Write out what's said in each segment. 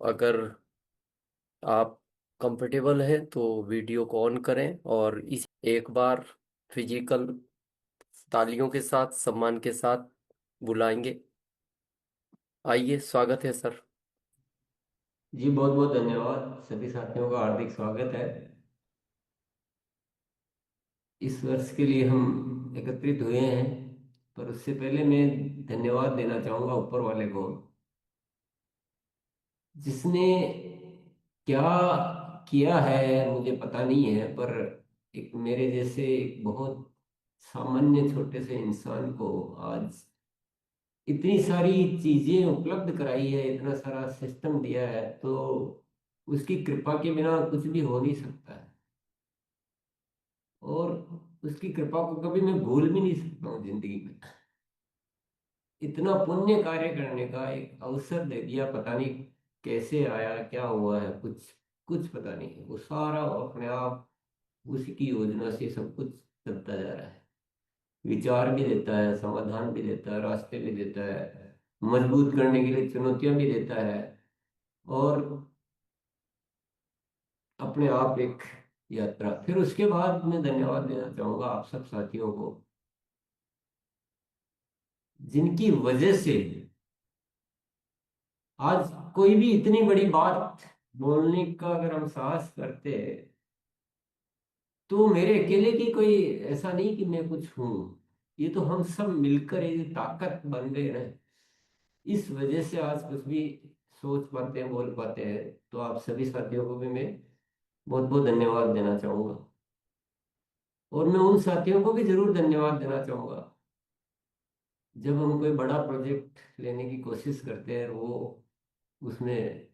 अगर आप कंफर्टेबल हैं तो वीडियो को ऑन करें और इस एक बार फिजिकल तालियों के साथ सम्मान के साथ बुलाएंगे। आइए, स्वागत है सर। जी बहुत बहुत धन्यवाद। सभी साथियों का हार्दिक स्वागत है। इस वर्ष के लिए हम एकत्रित हुए हैं, पर उससे पहले मैं धन्यवाद देना चाहूँगा ऊपर वाले को, जिसने क्या किया है मुझे पता नहीं है, पर एक मेरे जैसे एक बहुत सामान्य छोटे से इंसान को आज इतनी सारी चीजें उपलब्ध कराई है, इतना सारा सिस्टम दिया है, तो उसकी कृपा के बिना कुछ भी हो नहीं सकता है। और उसकी कृपा को कभी मैं भूल भी नहीं सकता हूँ जिंदगी में। इतना पुण्य कार्य करने का एक अवसर दे दिया, पता नहीं कैसे आया, क्या हुआ है, कुछ कुछ पता नहीं है। वो सारा अपने आप उसी की योजना से सब कुछ चलता जा रहा है। विचार भी देता है, समाधान भी देता है, रास्ते भी देता है, मजबूत करने के लिए चुनौतियां भी देता है। और अपने आप एक यात्रा। फिर उसके बाद मैं धन्यवाद देना चाहूंगा आप सब साथियों को, जिनकी वजह से आज कोई भी इतनी बड़ी बात बोलने का अगर हम साहस करते हैं, तो मेरे अकेले की कोई ऐसा नहीं कि मैं कुछ हूं। ये तो हम सब मिलकर एक ताकत बन गए ना। इस वजह से आज कुछ भी सोच पाते हैं, बोल पाते हैं। तो आप सभी साथियों को भी मैं बहुत बहुत धन्यवाद देना चाहूंगा। और मैं उन साथियों को भी जरूर धन्यवाद देना चाहूंगा, जब हम कोई बड़ा प्रोजेक्ट लेने की कोशिश करते हैं और वो उसमें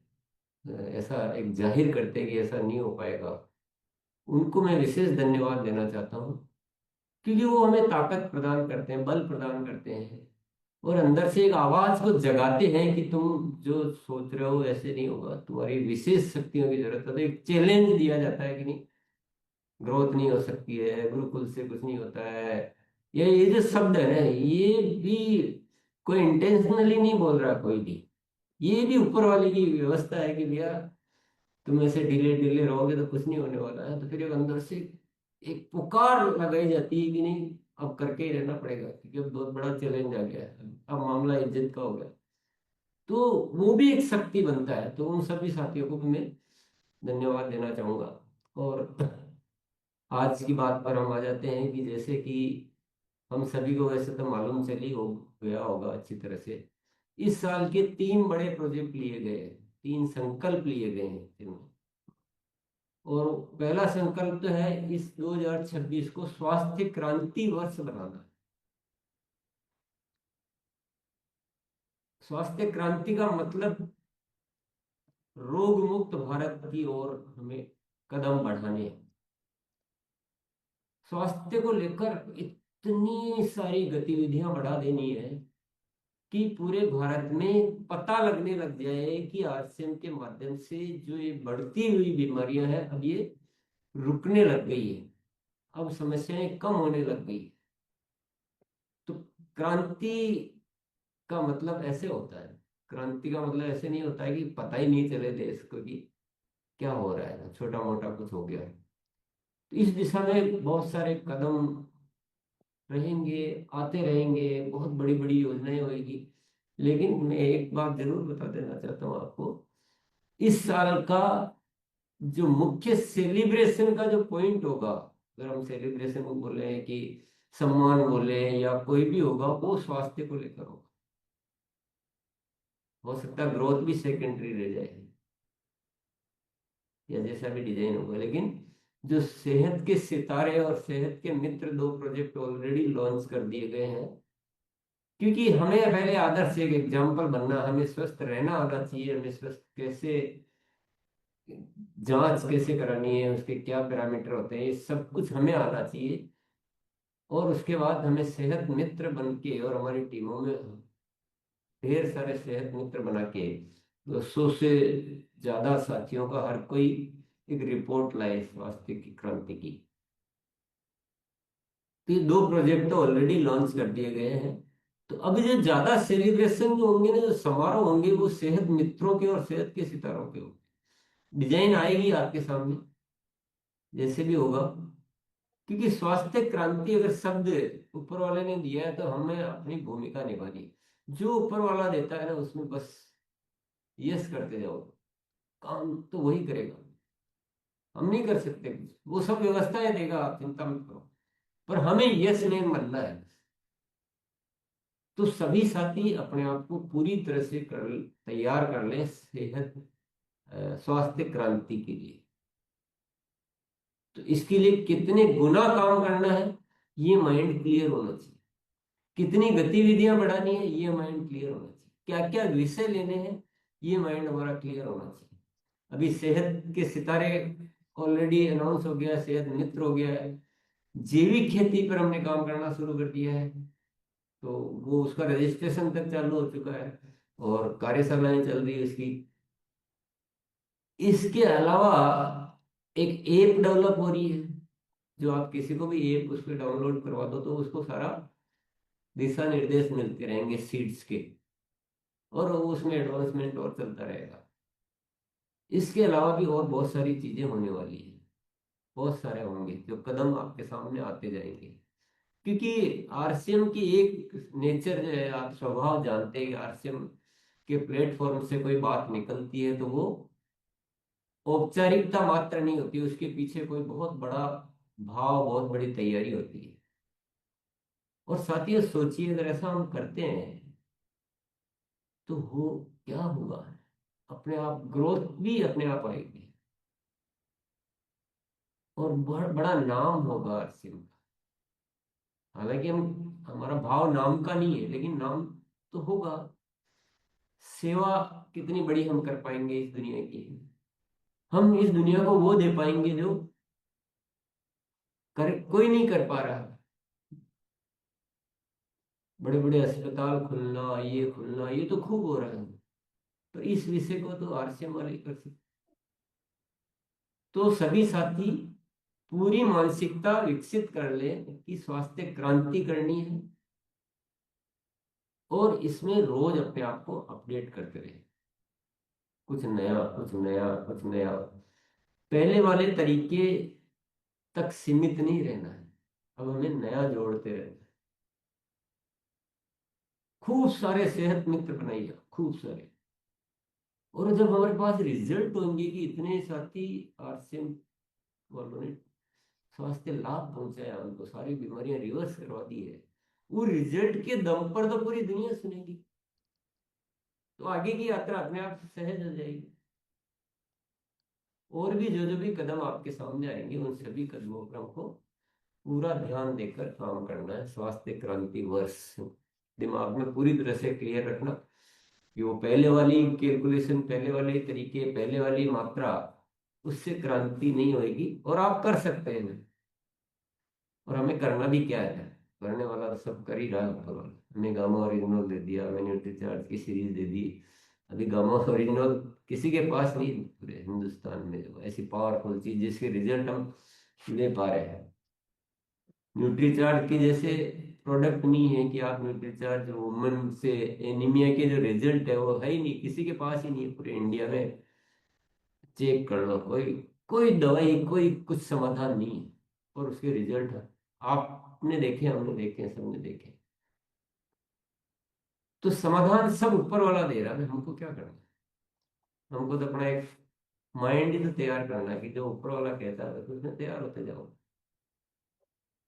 ऐसा एक जाहिर करते हैं कि ऐसा नहीं हो पाएगा। उनको मैं विशेष धन्यवाद देना चाहता हूँ, क्योंकि वो हमें ताकत प्रदान करते हैं, बल प्रदान करते हैं, और अंदर से एक आवाज को जगाते हैं कि तुम जो सोच रहे हो ऐसे नहीं होगा, तुम्हारी विशेष शक्तियों की जरूरत है। तो एक चैलेंज दिया जाता है कि नहीं, ग्रोथ नहीं हो सकती है, गुरुकुल से कुछ नहीं होता है। ये जो शब्द है ना, ये भी कोई इंटेंशनली नहीं बोल रहा कोई भी। ये भी ऊपर वाले की व्यवस्था है कि भैया तुम ऐसे ढीले ढीले रहोगे तो कुछ नहीं होने वाला है। तो फिर एक अंदर से एक पुकार लगाई जाती है कि नहीं, अब करके ही रहना पड़ेगा, क्योंकि अब बहुत बड़ा चैलेंज आ गया है, अब मामला इज्जत का हो गया। तो वो भी एक शक्ति बनता है। तो उन सभी साथियों को भी मैं धन्यवाद देना चाहूंगा। और आज की बात पर हम आ जाते हैं कि जैसे कि हम सभी को वैसे तो मालूम चली हो गया होगा अच्छी तरह से, इस साल के 3 बड़े प्रोजेक्ट लिए गए हैं, 3 संकल्प लिए गए हैं जिनमें। और पहला संकल्प तो है इस 2026 को स्वास्थ्य क्रांति वर्ष बनाना। स्वास्थ्य क्रांति का मतलब रोग मुक्त भारत की ओर हमें कदम बढ़ाने हैं। स्वास्थ्य को लेकर इतनी सारी गतिविधियां बढ़ा देनी है कि पूरे भारत में पता लगने लग जाए कि आरसीएम के माध्यम से जो ये बढ़ती हुई बीमारियां हैं, अब ये रुकने लग गई है, अब समस्याएं कम होने लग गई। तो क्रांति का मतलब ऐसे होता है। क्रांति का मतलब ऐसे नहीं होता है कि पता ही नहीं चले देश को कि क्या हो रहा है, छोटा मोटा कुछ हो गया है। तो इस दिशा में बहुत सारे कदम रहेंगे, आते रहेंगे, बहुत बड़ी बड़ी योजनाएं होगी। लेकिन मैं एक बात जरूर बता देना चाहता हूँ आपको, इस साल का जो मुख्य सेलिब्रेशन का जो पॉइंट होगा, अगर हम सेलिब्रेशन को बोले कि सम्मान बोले या कोई भी होगा, वो स्वास्थ्य को लेकर होगा। हो सकता है ग्रोथ भी सेकेंडरी रह जाए या जैसा भी डिजाइन होगा, लेकिन जो सेहत के सितारे और सेहत के मित्र 2 प्रोजेक्ट ऑलरेडी लॉन्च कर दिए गए हैं। क्योंकि हमें पहले आदर्श एक एग्जाम्पल बनना, हमें स्वस्थ रहना आना चाहिए, हमें स्वस्थ कैसे, जांच कैसे करानी है, उसके क्या पैरामीटर होते हैं, ये सब कुछ हमें आना चाहिए। और उसके बाद हमें सेहत मित्र बन के, और हमारी टीमों में ढेर सारे सेहत मित्र बना के 200 से ज्यादा साथियों का हर कोई एक रिपोर्ट लाए स्वास्थ्य की क्रांति की। तो ये 2 प्रोजेक्ट तो ऑलरेडी लॉन्च कर दिए गए हैं। तो अब जो ज्यादा सेलिब्रेशन जो होंगे ना, जो समारोह होंगे, वो सेहत मित्रों के और सेहत के सितारों के होंगे। डिजाइन आएगी आपके सामने, जैसे भी होगा। क्योंकि स्वास्थ्य क्रांति अगर शब्द ऊपर वाले ने दिया है, तो हमें अपनी भूमिका निभानी है। जो ऊपर वाला देता है ना, उसमें बस यस करते जाओ, काम तो वही करेगा। हम नहीं कर सकते कुछ, वो सब व्यवस्थाएं देगा, आप चिंता मत करो। पर हमें यस मैन बनना है। तो सभी साथी अपने आप को पूरी तरह से तैयार कर लें सेहत स्वास्थ्य क्रांति के लिए। तो इसके लिए कितने गुना काम करना है, ये माइंड क्लियर होना चाहिए। कितनी गतिविधियां बढ़ानी है, ये माइंड क्लियर होना चाहिए। क्या क्या विषय लेने हैं, ये माइंड हमारा क्लियर होना चाहिए। अभी सेहत के सितारे ऑलरेडी अनाउंस हो गया है, सेहत मित्र हो गया है। जैविक खेती पर हमने काम करना शुरू कर दिया है, तो वो उसका रजिस्ट्रेशन तक चालू हो चुका है और कार्यशालाएं चल रही है उसकी। इसके अलावा एक ऐप डेवलप हो रही है, जो आप किसी को भी ऐप उस पर डाउनलोड करवा दो, तो उसको सारा दिशा निर्देश मिलते रहेंगे सीड्स के, और वो उसमें एडवांसमेंट और चलता रहेगा। इसके अलावा भी और बहुत सारी चीजें होने वाली हैं। बहुत सारे होंगे जो कदम आपके सामने आते जाएंगे। क्योंकि आरसीएम की एक नेचर जो है, आप स्वभाव जानते हैं कि आरसीएम के प्लेटफॉर्म से कोई बात निकलती है, तो वो औपचारिकता मात्र नहीं होती, उसके पीछे कोई बहुत बड़ा भाव, बहुत बड़ी तैयारी होती है। और साथ ही सोचिए, अगर ऐसा हम करते हैं तो हो क्या होगा, अपने आप ग्रोथ भी अपने आप आएगी, और बड़ा नाम होगा आरसीएम का। हालांकि हम हमारा भाव नाम का नहीं है, लेकिन नाम तो होगा। सेवा कितनी बड़ी हम कर पाएंगे इस दुनिया की, हम इस दुनिया को वो दे पाएंगे जो कोई नहीं कर पा रहा। बड़े बड़े अस्पताल खुलना, ये खुलना, ये तो खूब हो रहा है, पर इस विषय को तो आरसीएम वाले ही कर सकते। तो सभी साथी पूरी मानसिकता विकसित कर ले कि स्वास्थ्य क्रांति करनी है, और इसमें रोज अपने आप को अपडेट करते रहे। कुछ नया, कुछ नया, कुछ नया। पहले वाले तरीके तक सीमित नहीं रहना है, अब हमें नया जोड़ते रहना है। खूब सारे सेहत मित्र बनाइए, खूब सारे। और जब हमारे पास रिजल्ट होंगे कि इतने साथी आरसीएम वालों ने स्वास्थ्य लाभ पहुंचाया, उनको सारी बीमारियां रिवर्स करवा दी है, वो रिजल्ट के दम पर तो पूरी दुनिया सुनेगी। तो आगे की यात्रा अपने आप से सहज हो जाएगी। और भी जो जो भी कदम आपके सामने आएंगे, उन सभी कदमों पर हमको पूरा ध्यान देकर काम करना है। स्वास्थ्य क्रांति वर्ष दिमाग में पूरी तरह से क्लियर रखना कि वो पहले वाली कैलकुलेशन, पहले वाले तरीके, पहले वाली मात्रा, उससे क्रांति नहीं होगी। और आप कर सकते हैं, और हमें करना भी क्या है, करने वाला तो सब कर ही रहा है ऊपर वाला। हमें गामा ओरिजिनल दे दिया, मैंने न्यूट्रीचार्ज की सीरीज दे दी। अभी गामा ओरिजिनल किसी के पास नहीं है पूरे हिंदुस्तान में, जो ऐसी पावरफुल चीज जिसके रिजल्ट हम ले पा रहे हैं। न्यूट्रीचार्ज के जैसे प्रोडक्ट नहीं है कि आप न्यूट्रीचार्ज वुमन से एनीमिया के जो रिजल्ट है, वो है ही नहीं, किसी के पास ही नहीं है पूरे इंडिया में। चेक कर लो, कोई कोई दवाई, कोई कुछ समाधान नहीं है, और उसके रिजल्ट है। आपने देखे, हमने देखे, सबने देखे। तो समाधान सब ऊपर वाला दे रहा है, हमको क्या करना है? हमको तो अपना एक माइंड ही तो तैयार करना है कि जो ऊपर वाला कहता है तो उसमें तैयार होते जाओ।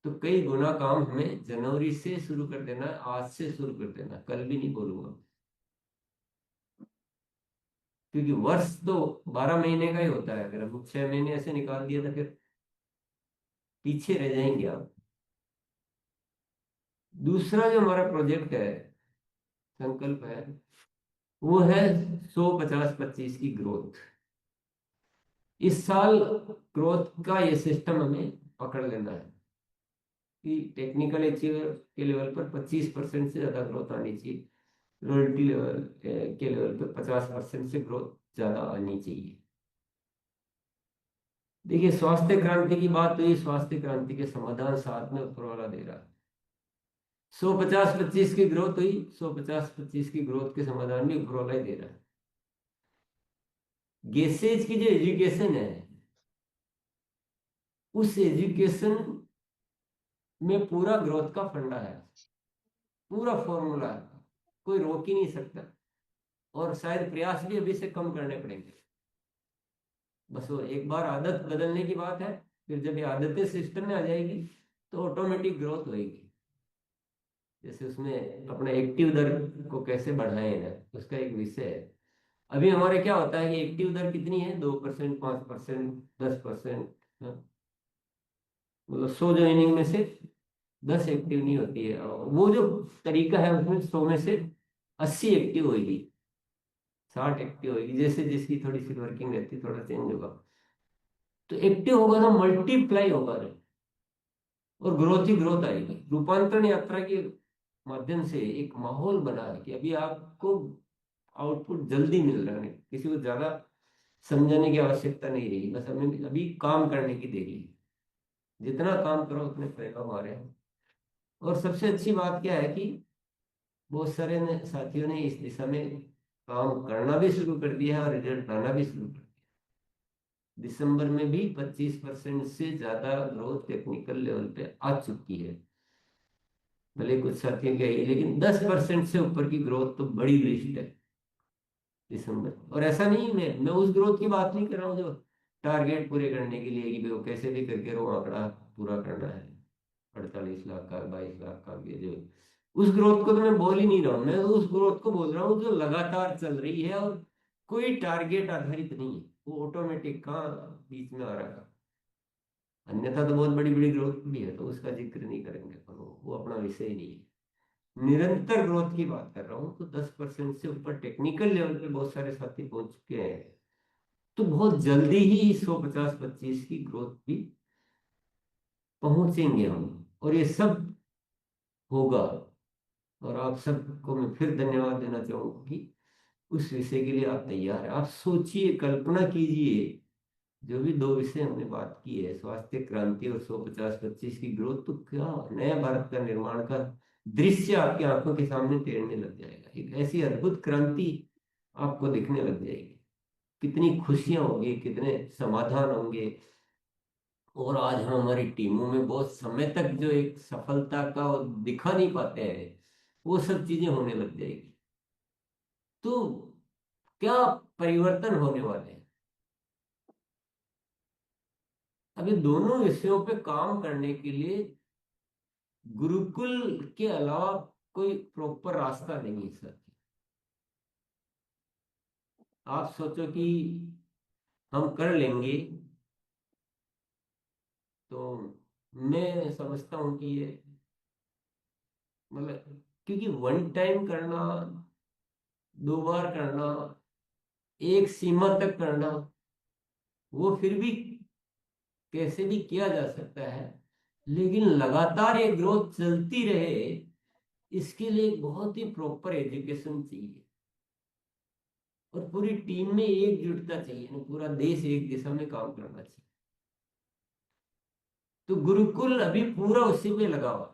तो कई गुना काम हमें जनवरी से शुरू कर देना है, आज से शुरू कर देना है, कल भी नहीं बोलूंगा। क्योंकि वर्ष तो 12 महीने का ही होता है, अगर हम 6 महीने ऐसे निकाल दिए तो फिर पीछे रह जाएंगे आप। दूसरा जो हमारा प्रोजेक्ट है, संकल्प है, वो है 100-50-25 की ग्रोथ। इस साल ग्रोथ का ये सिस्टम हमें पकड़ लेना है कि टेक्निकल अचीवर के लेवल पर 25% से ज्यादा ग्रोथ आनी चाहिए, रॉयल्टी लेवल के लेवल पर 50% से ग्रोथ ज्यादा आनी चाहिए। देखिए, स्वास्थ्य क्रांति की बात हुई, स्वास्थ्य क्रांति के समाधान साथ में ऊपर वाला दे रहा है। 150-25 की ग्रोथ हुई, 150-25 की ग्रोथ के समाधान भी उपरवाला ही दे रहा है। गेसेज की जो एजुकेशन है, उस एजुकेशन में पूरा ग्रोथ का फंडा है, पूरा फॉर्मूला है, कोई रोक ही नहीं सकता। और शायद प्रयास भी अभी से कम करने पड़ेंगे। बस वो एक बार आदत बदलने की बात है। फिर जब ये आदतें सिस्टम में आ जाएगी तो ऑटोमेटिक ग्रोथ होएगी। जैसे उसमें अपने एक्टिव दर को कैसे बढ़ाएं ना, उसका एक विषय है। अभी हमारे क्या होता है कि एक्टिव दर कितनी है, 2%, 5%, 10%। मतलब 100 ज्वाइनिंग में से 10 एक्टिव नहीं होती है। और वो जो तरीका है उसमें 100 में से 80 एक्टिव होगी, 60 एक्टिव होगी, जैसे जिसकी थोड़ी सी वर्किंग रहती है, थोड़ा चेंज होगा। तो एक्टिव होगा तो मल्टीप्लाई होगा रे, और ग्रोथ ही ग्रोथ आएगी। रूपांतरण यात्रा के माध्यम से एक माहौल बना है कि अभी आपको आउटपुट जल्दी मिल रहा है, किसी को ज्यादा समझाने की आवश्यकता नहीं रही, बस हमें अभी काम करने की देरी है। जितना काम करो उतने परिणाम आ रहे हैं। और सबसे अच्छी बात क्या है कि बहुत सारे साथियों ने इस दिशा में काम करना भी शुरू कर दिया है और रिजल्ट आना भी शुरू कर दिया। दिसंबर में भी 25% से ज्यादा ग्रोथ टेक्निकल लेवल पे आ चुकी है। भले कुछ साथियों की आई, लेकिन 10% से ऊपर की ग्रोथ तो बड़ी लिस्ट है दिसंबर। और ऐसा नहीं, मैं उस ग्रोथ की बात नहीं कर रहा हूँ जो टारगेट पूरे करने के लिए, कि भाई वो कैसे भी करके रो आंकड़ा पूरा करना है, 48 लाख का, 22 लाख का, ये जो, उस ग्रोथ को तो मैं बोल ही नहीं रहा हूँ। मैं उस ग्रोथ को बोल रहा हूँ जो लगातार चल रही है और कोई टारगेट आधारित नहीं है, वो ऑटोमेटिक कहाँ बीच में आ रहा है। अन्यथा तो बहुत बड़ी बड़ी ग्रोथ भी है, तो उसका जिक्र नहीं करेंगे अपन, वो अपना विषय ही नहीं है। निरंतर ग्रोथ की बात कर रहा हूँ। तो 10% से ऊपर टेक्निकल लेवल पे बहुत सारे साथी पहुंच चुके हैं। तो बहुत जल्दी ही 150-25 की ग्रोथ भी पहुंचेंगे हम, और ये सब होगा। और आप सबको मैं फिर धन्यवाद देना चाहूंगा कि उस विषय के लिए आप तैयार हैं। आप सोचिए, कल्पना कीजिए, जो भी दो विषय हमने बात की है, स्वास्थ्य क्रांति और 150-25 की ग्रोथ, तो क्या नया भारत का निर्माण का दृश्य आपकी आंखों के सामने तैरने लग जाएगा। एक ऐसी अद्भुत क्रांति आपको दिखने लग जाएगी। कितनी खुशियां होंगी, कितने समाधान होंगे। और आज हम हमारी टीमों में बहुत समय तक जो एक सफलता का वो दिखा नहीं पाते हैं, वो सब चीजें होने लग जाएगी। तो क्या परिवर्तन होने वाले हैं। अभी दोनों विषयों पे काम करने के लिए गुरुकुल के अलावा कोई प्रॉपर रास्ता नहीं है सर। आप सोचो कि हम कर लेंगे, तो मैं समझता हूं कि ये, मतलब, क्योंकि वन टाइम करना, 2 बार करना, एक सीमा तक करना, वो फिर भी कैसे भी किया जा सकता है। लेकिन लगातार ये ग्रोथ चलती रहे, इसके लिए एक बहुत ही प्रॉपर एजुकेशन चाहिए। और पूरी टीम में एकजुटता चाहिए ना, पूरा देश एक दिशा में काम करना चाहिए। तो गुरुकुल अभी पूरा उसी में लगा हुआ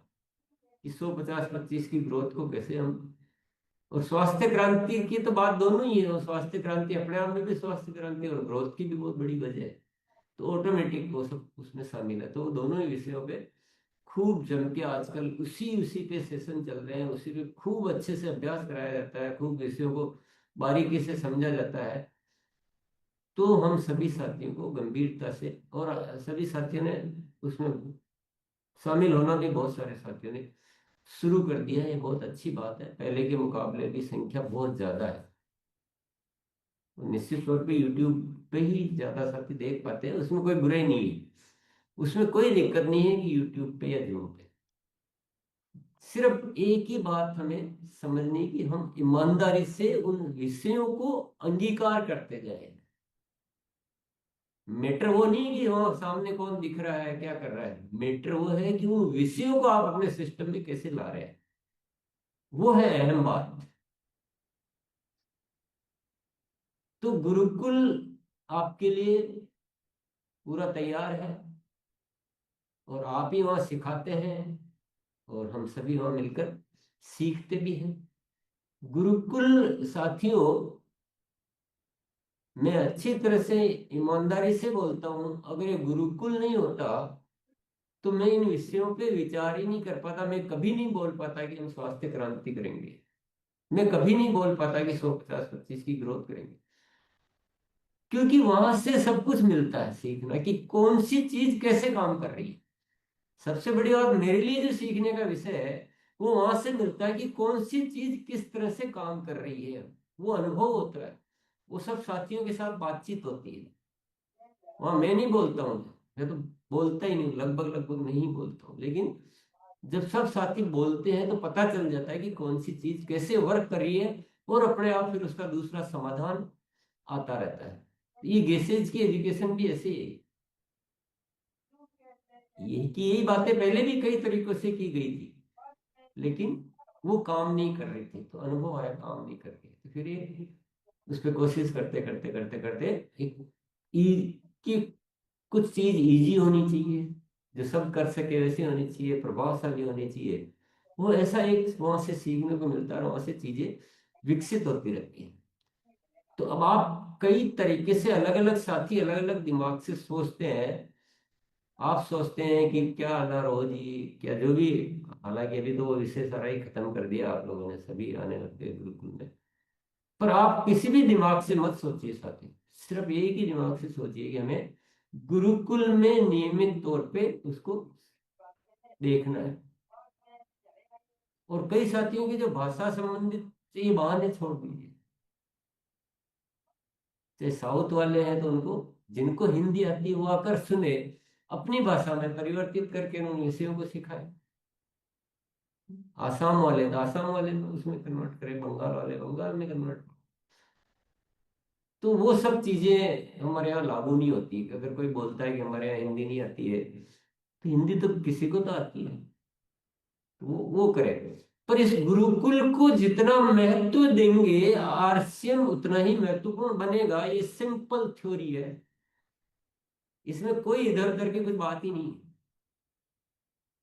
कि 150-25 की ग्रोथ को कैसे हम, और स्वास्थ्य क्रांति की तो बात दोनों ही है। और स्वास्थ्य क्रांति अपने आप में भी स्वास्थ्य क्रांति और ग्रोथ की भी बहुत बड़ी वजह है। तो ऑटोमेटिक वो सब उसमें शामिल है। तो वो दोनों ही विषयों पे खूब जम के आजकल उसी उसी पे सेशन चल रहे हैं, उसी पे खूब अच्छे से अभ्यास कराया जाता है, खूब विषयों को बारीकी से समझा जाता है। तो हम सभी साथियों को गंभीरता से, और सभी साथियों ने उसमें शामिल होना भी, बहुत सारे साथियों ने शुरू कर दिया है। ये बहुत अच्छी बात है, पहले के मुकाबले भी संख्या बहुत ज्यादा है। और निश्चित तौर पे यूट्यूब पे ही ज्यादा साथी देख पाते हैं, उसमें कोई बुराई नहीं है। उसमें कोई दिक्कत नहीं है कि यूट्यूब पे या जूम पे। सिर्फ एक ही बात हमें समझनी कि हम ईमानदारी से उन विषयों को अंगीकार करते जाएं। मैटर वो नहीं कि हाँ सामने कौन दिख रहा है, क्या कर रहा है। मैटर वो है कि उन विषयों को आप अपने सिस्टम में कैसे ला रहे हैं, वो है अहम बात। तो गुरुकुल आपके लिए पूरा तैयार है, और आप ही वहां सिखाते हैं। और हम सभी वहां मिलकर सीखते भी हैं। गुरुकुल साथियों, मैं अच्छी तरह से ईमानदारी से बोलता हूं, अगर ये गुरुकुल नहीं होता तो मैं इन विषयों पे विचार ही नहीं कर पाता। मैं कभी नहीं बोल पाता कि हम स्वास्थ्य क्रांति करेंगे। मैं कभी नहीं बोल पाता कि 150-25 की ग्रोथ करेंगे। क्योंकि वहां से सब कुछ मिलता है सीखना, कि कौन सी चीज कैसे काम कर रही है। सबसे बड़ी बात मेरे लिए जो सीखने का विषय है, वो वहां से मिलता है कि कौन सी चीज किस तरह से काम कर रही है। वो अनुभव होता है, वो सब साथियों के साथ बातचीत होती है। वहां मैं नहीं बोलता हूँ, मैं तो बोलता ही नहीं, लगभग लगभग नहीं बोलता हूँ। लेकिन जब सब साथी बोलते हैं तो पता चल जाता है कि कौन सी चीज कैसे वर्क कर रही है, और अपने आप फिर उसका दूसरा समाधान आता रहता है। ये गेसेज की एजुकेशन भी ऐसे ही है। यही बातें पहले भी कई तरीकों से की गई थी, लेकिन वो काम नहीं कर रही थी, तो अनुभव आया काम नहीं कर रही, तो फिर ये उस पर कोशिश करते करते करते करते एक कि कुछ चीज इजी होनी चाहिए, जो सब कर सके वैसी होनी चाहिए, प्रभावशाली होनी चाहिए। वो ऐसा एक वहां से सीखने को मिलता है, और वहां से चीजें विकसित होती रहती हैं। तो अब आप कई तरीके से, अलग अलग साथी अलग अलग दिमाग से सोचते हैं। आप सोचते हैं कि क्या आना रोज ही, क्या जो भी, हालांकि अभी तो वो विषय सारा ही खत्म कर दिया आप लोगों ने, सभी आने लग गए बिल्कुल में। पर आप किसी भी दिमाग से मत सोचिए साथी, सिर्फ यही कि दिमाग से सोचिए कि हमें गुरुकुल में नियमित तौर पे उसको देखना है। और कई साथियों की जो भाषा संबंधित ये बहाने छोड़ दीजिए। चाहे साउथ वाले हैं तो उनको, जिनको हिंदी आती है वो आकर सुने, अपनी भाषा में परिवर्तित करके उन विषयों को सिखाए। आसाम वाले तो आसाम वाले में उसमें कन्वर्ट करें, बंगाल वाले बंगाल में कन्वर्ट। तो वो सब चीजें हमारे यहाँ लागू नहीं होती। अगर कोई बोलता है कि हमारे यहाँ हिंदी नहीं आती है, तो हिंदी तो किसी को तो आती है, तो वो करे। पर इस गुरुकुल को जितना महत्व देंगे, आरसीएम उतना ही महत्वपूर्ण बनेगा। ये सिंपल थ्योरी है, इसमें कोई इधर उधर की कुछ बात ही नहीं है।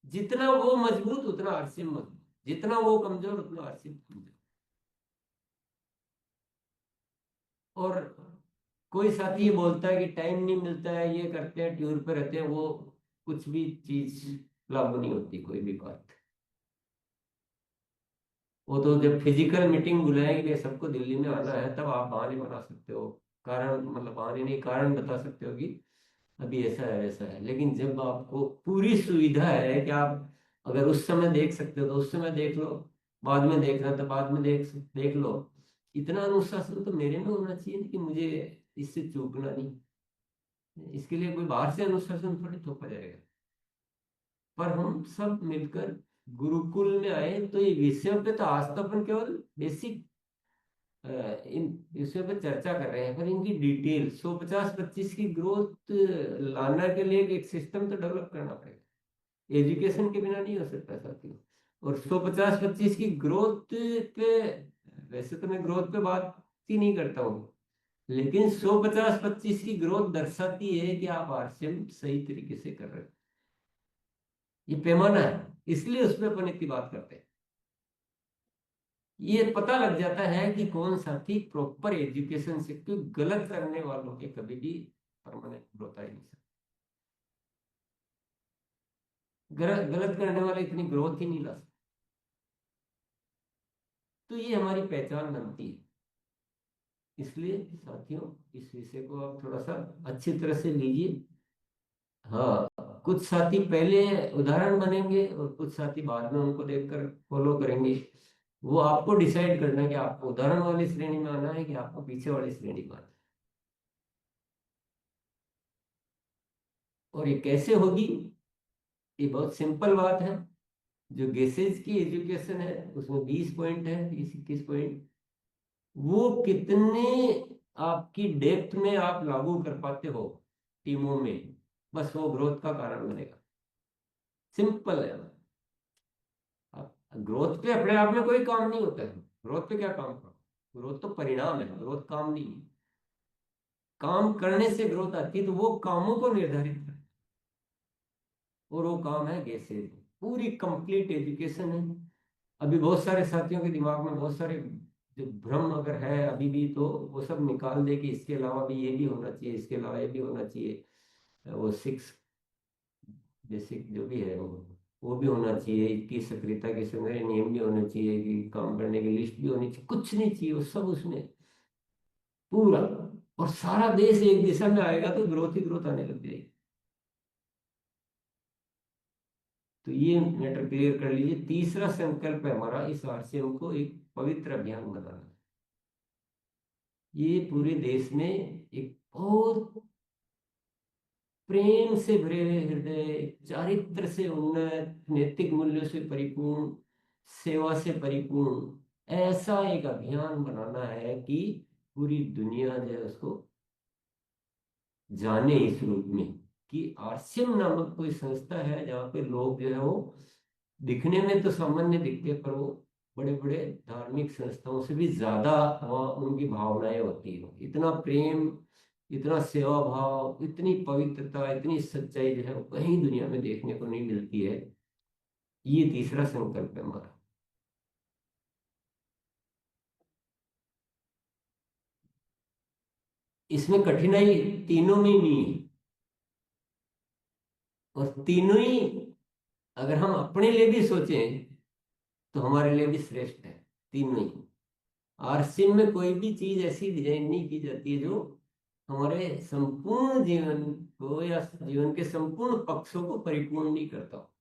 जितना वो मजबूत उतना आरसीएम मजबूत, जितना वो कमजोर उतना आरसीएम कमजोर। और कोई साथी ये बोलता है कि टाइम नहीं मिलता है, ये करते हैं, टूर पे रहते हैं, वो कुछ भी चीज लागू नहीं होती, कोई भी बात। वो तो जब फिजिकल मीटिंग बुलाएंगे सबको दिल्ली में आना है, तब आप बहाने बना सकते हो, कारण मतलब बहाने नहीं, कारण बता सकते हो कि अभी ऐसा है वैसा है। लेकिन जब आपको पूरी सुविधा है कि आप अगर उस समय देख सकते हो तो उस समय देख लो, बाद में देखना तो बाद में देख लो। इतना अनुशासन तो मेरे में होना चाहिए ना, कि मुझे इससे चूकना नहीं। इसके लिए कोई बाहर से अनुशासन थोड़ी थोपा जाएगा। पर हम सब मिलकर गुरुकुल में आए, तो ये विषयों पे तो आज तो अपन केवल बेसिक इन विषयों पे चर्चा कर रहे हैं, पर इनकी डिटेल 150-25 की ग्रोथ लाने के लिए एक सिस्टम तो डेवलप करना पड़ेगा। एजुकेशन के बिना नहीं हो सकता साथियों। और 150-25 की ग्रोथ पे, वैसे तो मैं ग्रोथ पे बात ही नहीं करता हूँ, लेकिन 150-25 की ग्रोथ दर्शाती है कि आप आरसीएम सही तरीके से कर रहे हो। ये पैमाना है, इसलिए उसमें अपन इतनी बात करते हैं। ये पता लग जाता है कि कौन साथी प्रॉपर एजुकेशन से, क्योंकि गलत करने वालों के कभी भी परमानेंट ग्रोथ आ ही नहीं सकती। गलत गलत करने वाले इतनी ग्रोथ ही नहीं ला सकते। तो ये हमारी पहचान बनती है। इसलिए साथियों, इस विषय को आप थोड़ा सा अच्छी तरह से लीजिए। हाँ, कुछ साथी पहले उदाहरण बनेंगे और कुछ साथी बाद में उनको देखकर फॉलो करेंगे। वो आपको डिसाइड करना है कि आपको उदाहरण वाली श्रेणी में आना है कि आपको पीछे वाली श्रेणी में आना है। और ये कैसे होगी? ये बहुत सिंपल बात है। जो गेसेज की एजुकेशन है उसमें 20 पॉइंट है, 20-21 पॉइंट। वो कितने आपकी डेप्थ में आप लागू कर पाते हो टीमों में, बस वो ग्रोथ का कारण बनेगा। सिंपल है। आप ग्रोथ पे अपने आप में कोई काम नहीं होता है। ग्रोथ पे क्या काम करो? ग्रोथ तो परिणाम है, ग्रोथ काम नहीं है। काम करने से ग्रोथ आती है, तो वो कामों को निर्धारित कर, और वो काम है गैसेज। पूरी कंप्लीट एजुकेशन है। अभी बहुत सारे साथियों के दिमाग में बहुत सारे जो भ्रम अगर है अभी भी, तो वो सब निकाल दे कि इसके अलावा भी ये भी होना चाहिए, इसके अलावा ये भी होना चाहिए। वो 6 बेसिक जो भी है वो भी होना चाहिए। इसकी सक्रियता के संग्रह नियम भी होने चाहिए, कि काम करने की लिस्ट भी होनी चाहिए, कुछ नहीं चाहिए वो सब उसमें पूरा। और सारा देश एक दिशा में आएगा तो ग्रोथ ही ग्रोथ आने लग जाएगी। तो ये मैटर क्लियर कर लीजिए। तीसरा संकल्प है हमारा इस आरसीएम को एक पवित्र अभियान बनाना। ये पूरे देश में एक बहुत प्रेम से भरे हुए हृदय, चारित्र से उन्नत, नैतिक मूल्यों से परिपूर्ण, सेवा से परिपूर्ण ऐसा एक अभियान बनाना है कि पूरी दुनिया जो है उसको जाने इस रूप में, कि आरसीएम नामक कोई संस्था है जहाँ पे लोग जो है वो दिखने में तो सामान्य दिखते हैं, पर वो बड़े बड़े धार्मिक संस्थाओं से भी ज्यादा वहाँ उनकी भावनाएं होती है। इतना प्रेम, इतना सेवा भाव, इतनी पवित्रता, इतनी सच्चाई जो है वो कहीं दुनिया में देखने को नहीं मिलती है। ये तीसरा संकल्प है हमारा। इसमें कठिनाई तीनों में ही नहीं है, और तीनों ही अगर हम अपने लिए भी सोचें तो हमारे लिए भी श्रेष्ठ है, तीनों ही। आरसीएम में कोई भी चीज ऐसी डिजाइन नहीं की जाती है जो हमारे संपूर्ण जीवन को या जीवन के संपूर्ण पक्षों को परिपूर्ण नहीं करता हो।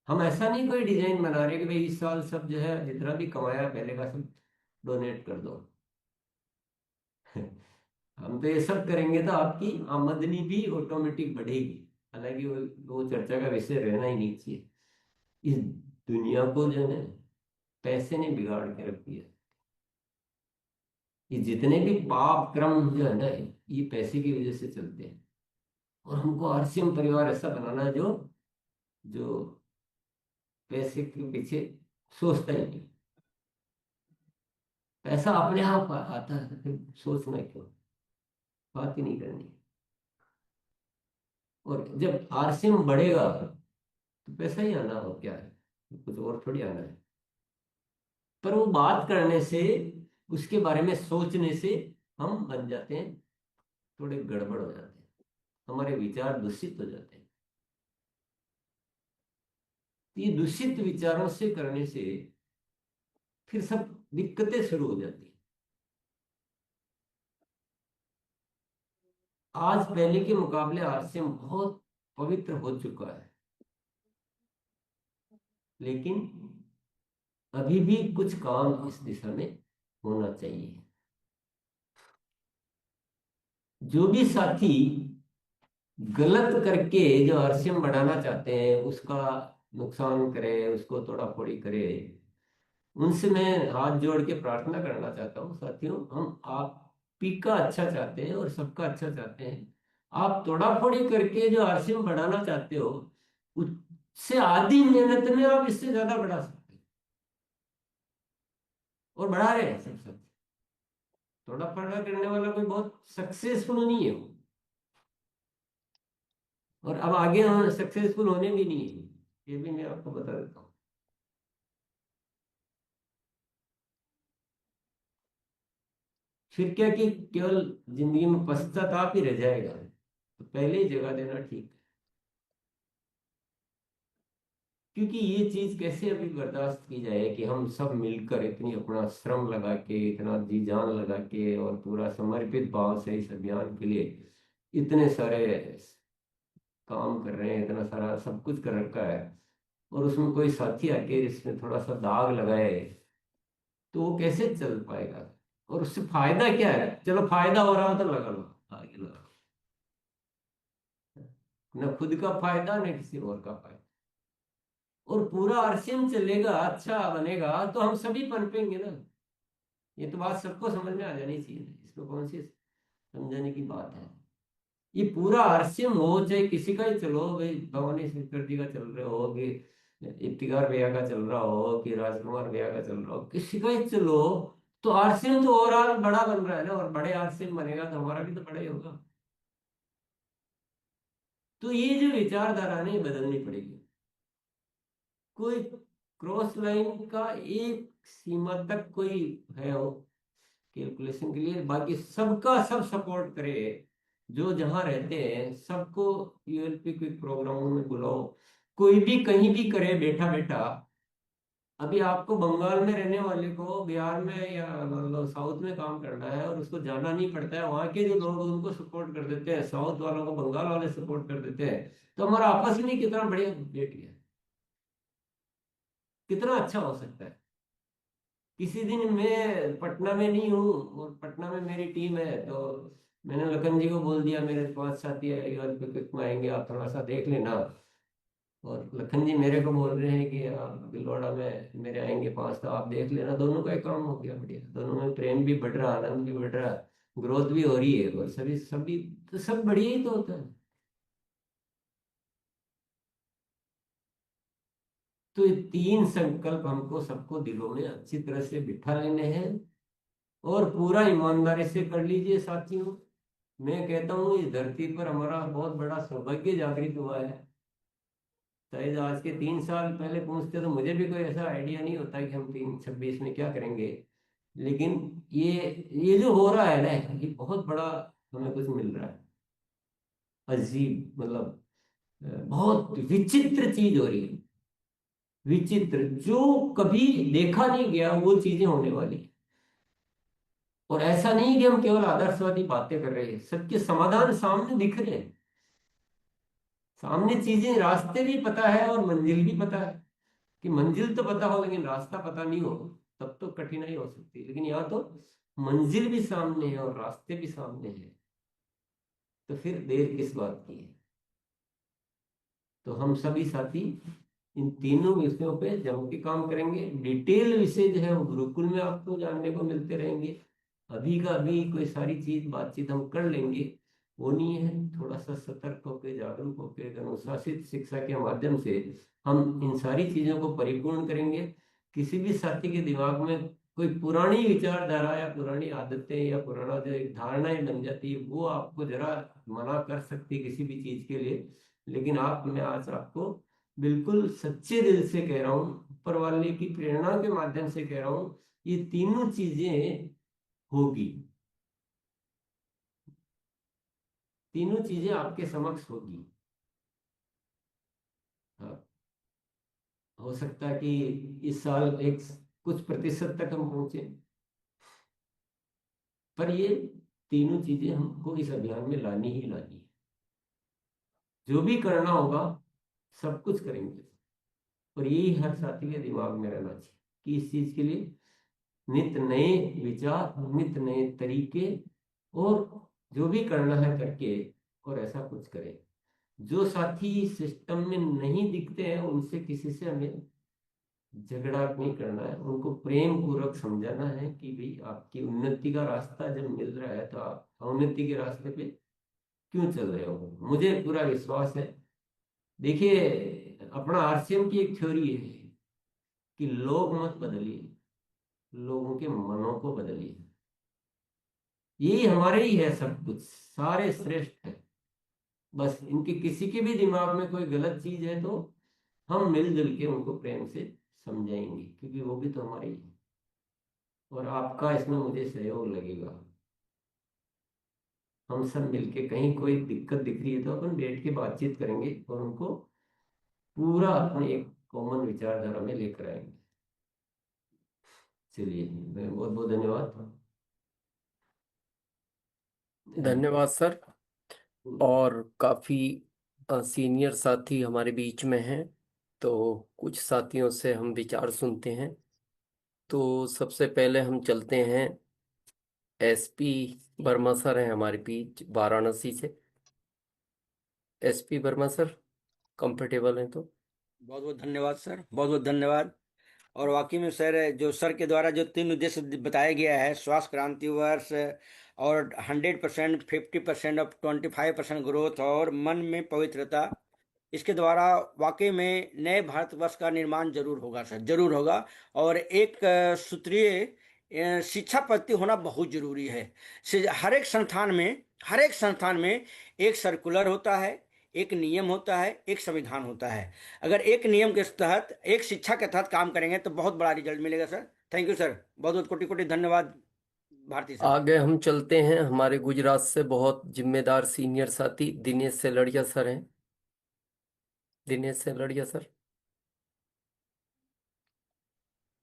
हम ऐसा नहीं कोई डिजाइन बना रहे कि भाई इस साल सब जो है जितना भी कमाया पहले का सब डोनेट कर दो। हम तो ये सब करेंगे तो आपकी आमदनी भी ऑटोमेटिक बढ़ेगी। हालांकि वो चर्चा का विषय रहना ही नहीं चाहिए। इस दुनिया को जो है पैसे ने बिगाड़ के रख दिया। ये जितने भी पाप क्रम जो है ना, ये पैसे की वजह से चलते हैं। और हमको आरसीएम परिवार ऐसा बनाना है जो जो पैसे के पीछे सोचता ही नहीं। पैसा अपने आप आता है तो फिर सोचना क्यों, बात ही नहीं करनी। और जब आरसीएम बढ़ेगा तो पैसा ही आना हो क्या है, कुछ और थोड़ी आना है। पर वो बात करने से, उसके बारे में सोचने से हम बन जाते हैं, थोड़े गड़बड़ हो जाते हैं, हमारे विचार दूषित हो जाते हैं। तो ये दूषित विचारों से करने से फिर सब दिक्कतें शुरू हो जाती हैं। आज पहले के मुकाबले आरसीएम बहुत पवित्र हो चुका है, लेकिन अभी भी कुछ काम इस दिशा में होना चाहिए। जो भी साथी गलत करके जो आरसीएम बढ़ाना चाहते हैं, उसका नुकसान करे, उसको तोड़ा फोड़ी करे, उनसे मैं हाथ जोड़ के प्रार्थना करना चाहता हूँ, साथियों हम आप ही का अच्छा चाहते हैं और सबका अच्छा चाहते हैं। आप तोड़ाफोड़ी करके जो आरसीएम बढ़ाना चाहते हो, उससे आधी मेहनत में आप इससे ज्यादा बढ़ा सकते हैं, और बढ़ा रहे हैं सब। थोड़ा फड़ा करने वाला कोई बहुत सक्सेसफुल नहीं है वो, और अब आगे सक्सेसफुल होने भी नहीं है, ये भी मैं आपको बता देता हूँ। फिर क्या कि केवल जिंदगी में पश्चाताप ही रह जाएगा, तो पहले ही जगह देना ठीक है। क्योंकि ये चीज कैसे अभी बर्दाश्त की जाए कि हम सब मिलकर इतनी अपना श्रम लगा के, इतना जी जान लगा के और पूरा समर्पित भाव से इस अभियान के लिए इतने सारे काम कर रहे हैं, इतना सारा सब कुछ कर रखा है, और उसमें कोई साथी आके इसमें थोड़ा सा दाग लगाए तो वो कैसे चल पाएगा। और उससे फायदा क्या है, चलो फायदा हो रहा हो तो लगा लो, आगे लगा लो। न खुद का फायदा न किसी और का फायदा। और पूरा आरसीएम चलेगा, अच्छा बनेगा तो हम सभी पनपेंगे ना। ये तो बात सबको समझ में आ जानी चाहिए, इसमें कौन सी समझाने की बात है। ये पूरा आरसीएम हो, चाहे किसी का ही चलो, भाई भवानी शंकर जी का चल रहा हो, कि इफ्तिकार भैया का चल रहा हो, कि राजकुमार भैया का चल रहा हो, किसी का ही चलो, तो आरसीएम तो ओवरऑल बड़ा बन रहा है ना, और बड़े आरसीएम बनेगा तो हमारा भी तो बड़ा ही होगा। तो ये जो विचारधारा है ये बदलनी पड़ेगी। कोई क्रॉस लाइन का एक सीमा तक कोई है वो कैलकुलेशन के लिए, बाकी सबका सब सपोर्ट करे। जो जहां रहते हैं सबको यूएलपी क्विक प्रोग्रामों में बुलाओ, कोई भी कहीं भी करे बैठा बैठा। अभी आपको बंगाल में रहने वाले को बिहार में या मतलब साउथ में काम करना है और उसको जाना नहीं पड़ता है, वहां के जो लोग उनको सपोर्ट कर देते हैं, साउथ वालों को बंगाल वाले सपोर्ट कर देते हैं। तो हमारा आपस में कितना बढ़िया बैठ गया, कितना अच्छा हो सकता है। किसी दिन मैं पटना में नहीं हूँ और पटना में मेरी टीम है, तो मैंने लखन जी को बोल दिया मेरे 5 साथी है क्रिकेट में आएंगे, आप थोड़ा सा देख लेना। और लखन जी मेरे को बोल रहे हैं कि आप भिलवाड़ा में मेरे आएंगे 5, तो आप देख लेना। दोनों का एक काम हो गया बढ़िया, दोनों में प्रेम भी बढ़ रहा, आनंद भी बढ़ रहा, ग्रोथ भी हो रही है, और सभी सभी तो सब बढ़िया ही तो होता है। तो ये 3 संकल्प हमको सबको दिलों में अच्छी तरह से बिठा लेने हैं और पूरा ईमानदारी से कर लीजिए साथियों। मैं कहता हूँ इस धरती पर हमारा बहुत बड़ा सौभाग्य जागृत हुआ है। शायद आज के 3 साल पहले पूछते तो मुझे भी कोई ऐसा आइडिया नहीं होता कि हम 3 26 में क्या करेंगे। लेकिन ये ये जो हो रहा है ना, ये बहुत बड़ा हमें कुछ मिल रहा है। अजीब मतलब बहुत विचित्र चीज हो रही है। विचित्र जो कभी देखा नहीं गया वो चीजें होने वाली हैं। और ऐसा नहीं कि हम केवल आदर्शवादी बातें कर रहे हैं, सबके समाधान सामने दिख रहे हैं। सामने चीजें, रास्ते भी पता है और मंजिल भी पता है। कि मंजिल तो पता हो लेकिन रास्ता पता नहीं हो, तब तो कठिनाई हो सकती है। लेकिन यहाँ तो मंजिल भी सामने है और रास्ते भी सामने हैं, तो फिर देर किस बात की है। तो हम सभी साथी इन तीनों विषयों पे जम के काम करेंगे। डिटेल विषय जो है वो गुरुकुल में आपको जानने को मिलते रहेंगे। अभी का अभी कोई सारी चीज बातचीत हम कर लेंगे वो नहीं है। थोड़ा सा सतर्क होकर, जागरूक होकर, अनुशासित शिक्षा के माध्यम से हम इन सारी चीजों को परिपूर्ण करेंगे। किसी भी साथी के दिमाग में कोई पुरानी विचारधारा या पुरानी आदतें या पुराना जो एक धारणाएं बन जाती है, वो आपको जरा मना कर सकती है किसी भी चीज के लिए। लेकिन मैं आज आपको बिल्कुल सच्चे दिल से कह रहा हूँ, ऊपर वाले की प्रेरणा के माध्यम से कह रहा हूँ, ये तीनों चीजें होगी। तीनों चीजें आपके समक्ष होगी। हाँ, हो सकता है कि इस साल एक कुछ प्रतिशत तक हम पहुंचे, पर ये तीनों चीजें हमको इस अभियान में लानी ही लानी है। जो भी करना होगा सब कुछ करेंगे। और यही हर साथी के दिमाग में रहना चाहिए कि इस चीज के लिए नित नए विचार, नित नए तरीके, और जो भी करना है करके और ऐसा कुछ करें। जो साथी सिस्टम में नहीं दिखते हैं उनसे किसी से हमें झगड़ा नहीं करना है, उनको प्रेम पूर्वक समझाना है कि भाई आपकी उन्नति का रास्ता जब मिल रहा है तो आप अवनति के रास्ते पे क्यों चल रहे हो। मुझे पूरा विश्वास है। देखिए अपना आरसीएम की एक थ्योरी है कि लोग मत बदलिए, लोगों के मनों को बदलिए। यही हमारे ही है, सब कुछ सारे श्रेष्ठ है। बस इनके किसी के भी दिमाग में कोई गलत चीज है तो हम मिलजुल के उनको प्रेम से समझाएंगे, क्योंकि वो भी तो हमारे ही है। और आपका इसमें मुझे सहयोग लगेगा। हम सब मिलके कहीं कोई दिक्कत दिख रही है तो अपन बैठ के बातचीत करेंगे और उनको पूरा अपने एक कॉमन विचारधारा में लेकर आएंगे। चलिए, मैं बहुत बहुत धन्यवाद। धन्यवाद सर। और काफी सीनियर साथी हमारे बीच में हैं, तो कुछ साथियों से हम विचार सुनते हैं। तो सबसे पहले हम चलते हैं, एसपी वर्मा सर हैं हमारे बीच वाराणसी से। एसपी वर्मा सर, कंफर्टेबल हैं तो? बहुत बहुत धन्यवाद सर, बहुत बहुत धन्यवाद। और वाकई में सर, जो सर के द्वारा जो 3 उद्देश्य बताया गया है, स्वास्थ्य क्रांति वर्ष, और 100%, 50% और 25% ग्रोथ, और मन में पवित्रता, इसके द्वारा वाकई में नए भारतवर्ष का निर्माण जरूर होगा सर, जरूर होगा। और एक सूत्रीय शिक्षा पद्धति होना बहुत जरूरी है। हर एक संस्थान में एक सर्कुलर होता है, एक नियम होता है, एक संविधान होता है। अगर एक नियम के तहत, एक शिक्षा के तहत काम करेंगे तो बहुत बड़ा रिजल्ट मिलेगा सर। थैंक यू सर, बहुत बहुत कोटि कोटि धन्यवाद भारती सर। आगे हम चलते हैं, हमारे गुजरात से बहुत जिम्मेदार सीनियर साथी दिनेश सेलड़िया सर हैं। दिनेश सेलड़िया सर।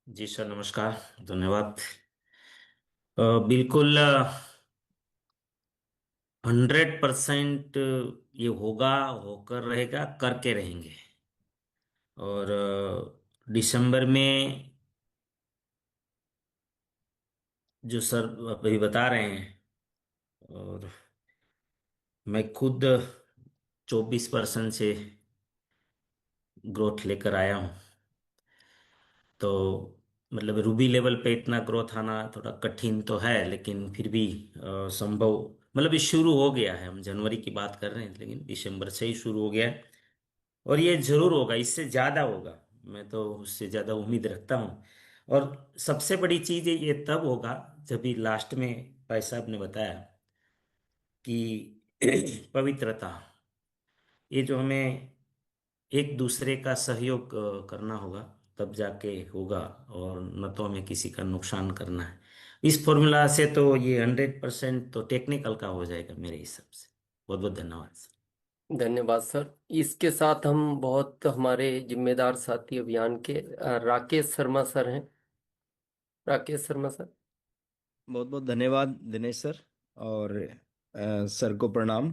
जी सर, नमस्कार। धन्यवाद। बिल्कुल 100% ये होगा, होकर रहेगा, करके रहेंगे। और दिसंबर में जो सर अभी बता रहे हैं, और मैं खुद 24% से ग्रोथ लेकर आया हूँ। तो मतलब रूबी लेवल पे इतना ग्रोथ आना थोड़ा कठिन तो है, लेकिन फिर भी संभव। मतलब ये शुरू हो गया है, हम जनवरी की बात कर रहे हैं, लेकिन दिसंबर से ही शुरू हो गया है। और ये जरूर होगा, इससे ज्यादा होगा। मैं तो उससे ज्यादा उम्मीद रखता हूँ। और सबसे बड़ी चीज ये तब होगा जब भी लास्ट में भाई साहब ने बताया कि पवित्रता, ये जो हमें एक दूसरे का सहयोग करना होगा, तब जाके होगा। और न तो हमें किसी का नुकसान करना है। इस फॉर्मूला से तो ये 100% तो टेक्निकल का हो जाएगा मेरे हिसाब से। बहुत बहुत धन्यवाद सर। धन्यवाद सर। इसके साथ हम बहुत हमारे जिम्मेदार साथी अभियान के राकेश शर्मा सर हैं। राकेश शर्मा सर। बहुत बहुत धन्यवाद दिनेश सर। और सर को प्रणाम।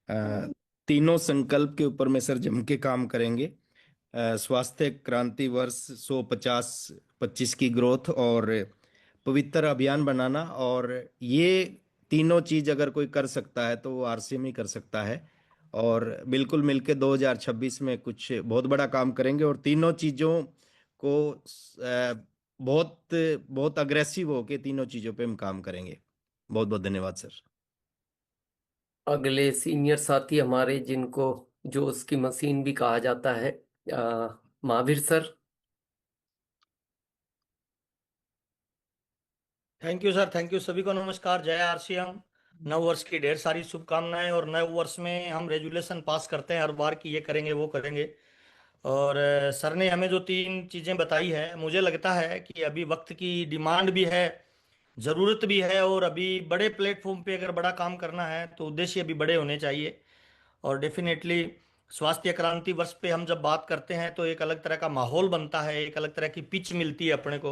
अ, तीनों संकल्प के ऊपर में सर जम के काम करेंगे। स्वास्थ्य क्रांति वर्ष 150 25 की ग्रोथ, और पवित्र अभियान बनाना। और ये तीनों चीज अगर कोई कर सकता है तो वो आरसीएम ही कर सकता है। और बिल्कुल मिलके 2026 में कुछ बहुत बड़ा काम करेंगे, और तीनों चीजों को बहुत बहुत अग्रेसिव होके तीनों चीजों पे हम काम करेंगे। बहुत बहुत धन्यवाद सर। अगले सीनियर साथी हमारे, जिनको जो उसकी मशीन भी कहा जाता है, Mahavir sir. Thank you sir, thank you. सभी को नमस्कार, जय आरसीएम। नव वर्ष की ढेर सारी शुभकामनाएं। और नए वर्ष में हम रेजुलेशन पास करते हैं हर बार कि ये करेंगे वो करेंगे। और सर ने हमें जो तीन चीजें बताई है, मुझे लगता है कि अभी वक्त की डिमांड भी है, जरूरत भी है। और अभी बड़े प्लेटफॉर्म पे अगर बड़ा काम करना है तो उद्देश्य भी बड़े होने चाहिए। और डेफिनेटली स्वास्थ्य क्रांति वर्ष पे हम जब बात करते हैं तो एक अलग तरह का माहौल बनता है, एक अलग तरह की पिच मिलती है अपने को।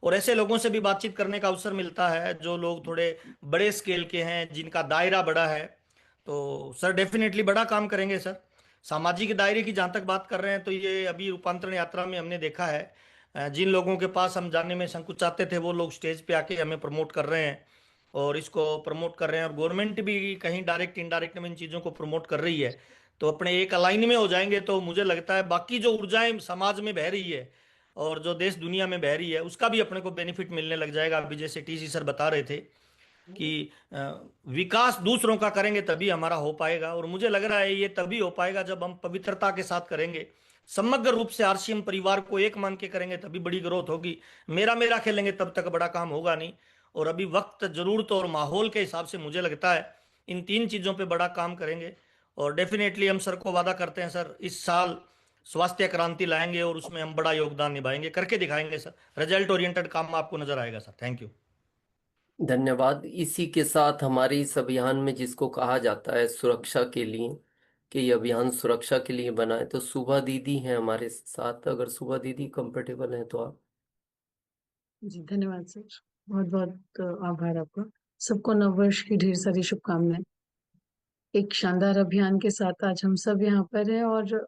और ऐसे लोगों से भी बातचीत करने का अवसर मिलता है जो लोग थोड़े बड़े स्केल के हैं, जिनका दायरा बड़ा है। तो सर डेफिनेटली बड़ा काम करेंगे सर। सामाजिक दायरे की जहाँ तक बात कर रहे हैं तो ये अभी रूपांतरण यात्रा में हमने देखा है, जिन लोगों के पास हम जाने में संकुचाते थे वो लोग स्टेज पे आके हमें प्रमोट कर रहे हैं और इसको प्रमोट कर रहे हैं। और गवर्नमेंट भी कहीं डायरेक्ट इनडायरेक्ट में इन चीज़ों को प्रमोट कर रही है। तो अपने एक अलाइन में हो जाएंगे तो मुझे लगता है बाकी जो ऊर्जाएं समाज में बह रही है और जो देश दुनिया में बह रही है उसका भी अपने को बेनिफिट मिलने लग जाएगा। अभी जैसे टीसी सर बता रहे थे कि विकास दूसरों का करेंगे तभी हमारा हो पाएगा। और मुझे लग रहा है ये तभी हो पाएगा जब हम पवित्रता के साथ करेंगे, समग्र रूप से आरसीएम परिवार को एक मान के करेंगे, तभी बड़ी ग्रोथ होगी। मेरा मेरा खेलेंगे तब तक बड़ा काम होगा नहीं। और अभी वक्त, जरूरत और माहौल के हिसाब से मुझे लगता है इन तीन चीज़ों पे बड़ा काम करेंगे। और डेफिनेटली हम सर को वादा करते हैं सर, इस साल स्वास्थ्य क्रांति लाएंगे और उसमें हम बड़ा योगदान निभाएंगे, करके दिखाएंगे सर। रिजल्ट ओरिएंटेड काम आपको नजर आएगा सर। Thank you. धन्यवाद। इसी के साथ हमारे इस अभियान में, जिसको कहा जाता है सुरक्षा के लिए, कि ये अभियान सुरक्षा के लिए बना है, तो सुभा दीदी हैं हमारे साथ। अगर सुभा दीदी कंफर्टेबल हैं तो आप। जी धन्यवाद सर। बहुत बहुत आभार आपका। सबको नववर्ष की ढेर सारी शुभकामनाएं। एक शानदार अभियान के साथ आज हम सब यहाँ पर हैं, और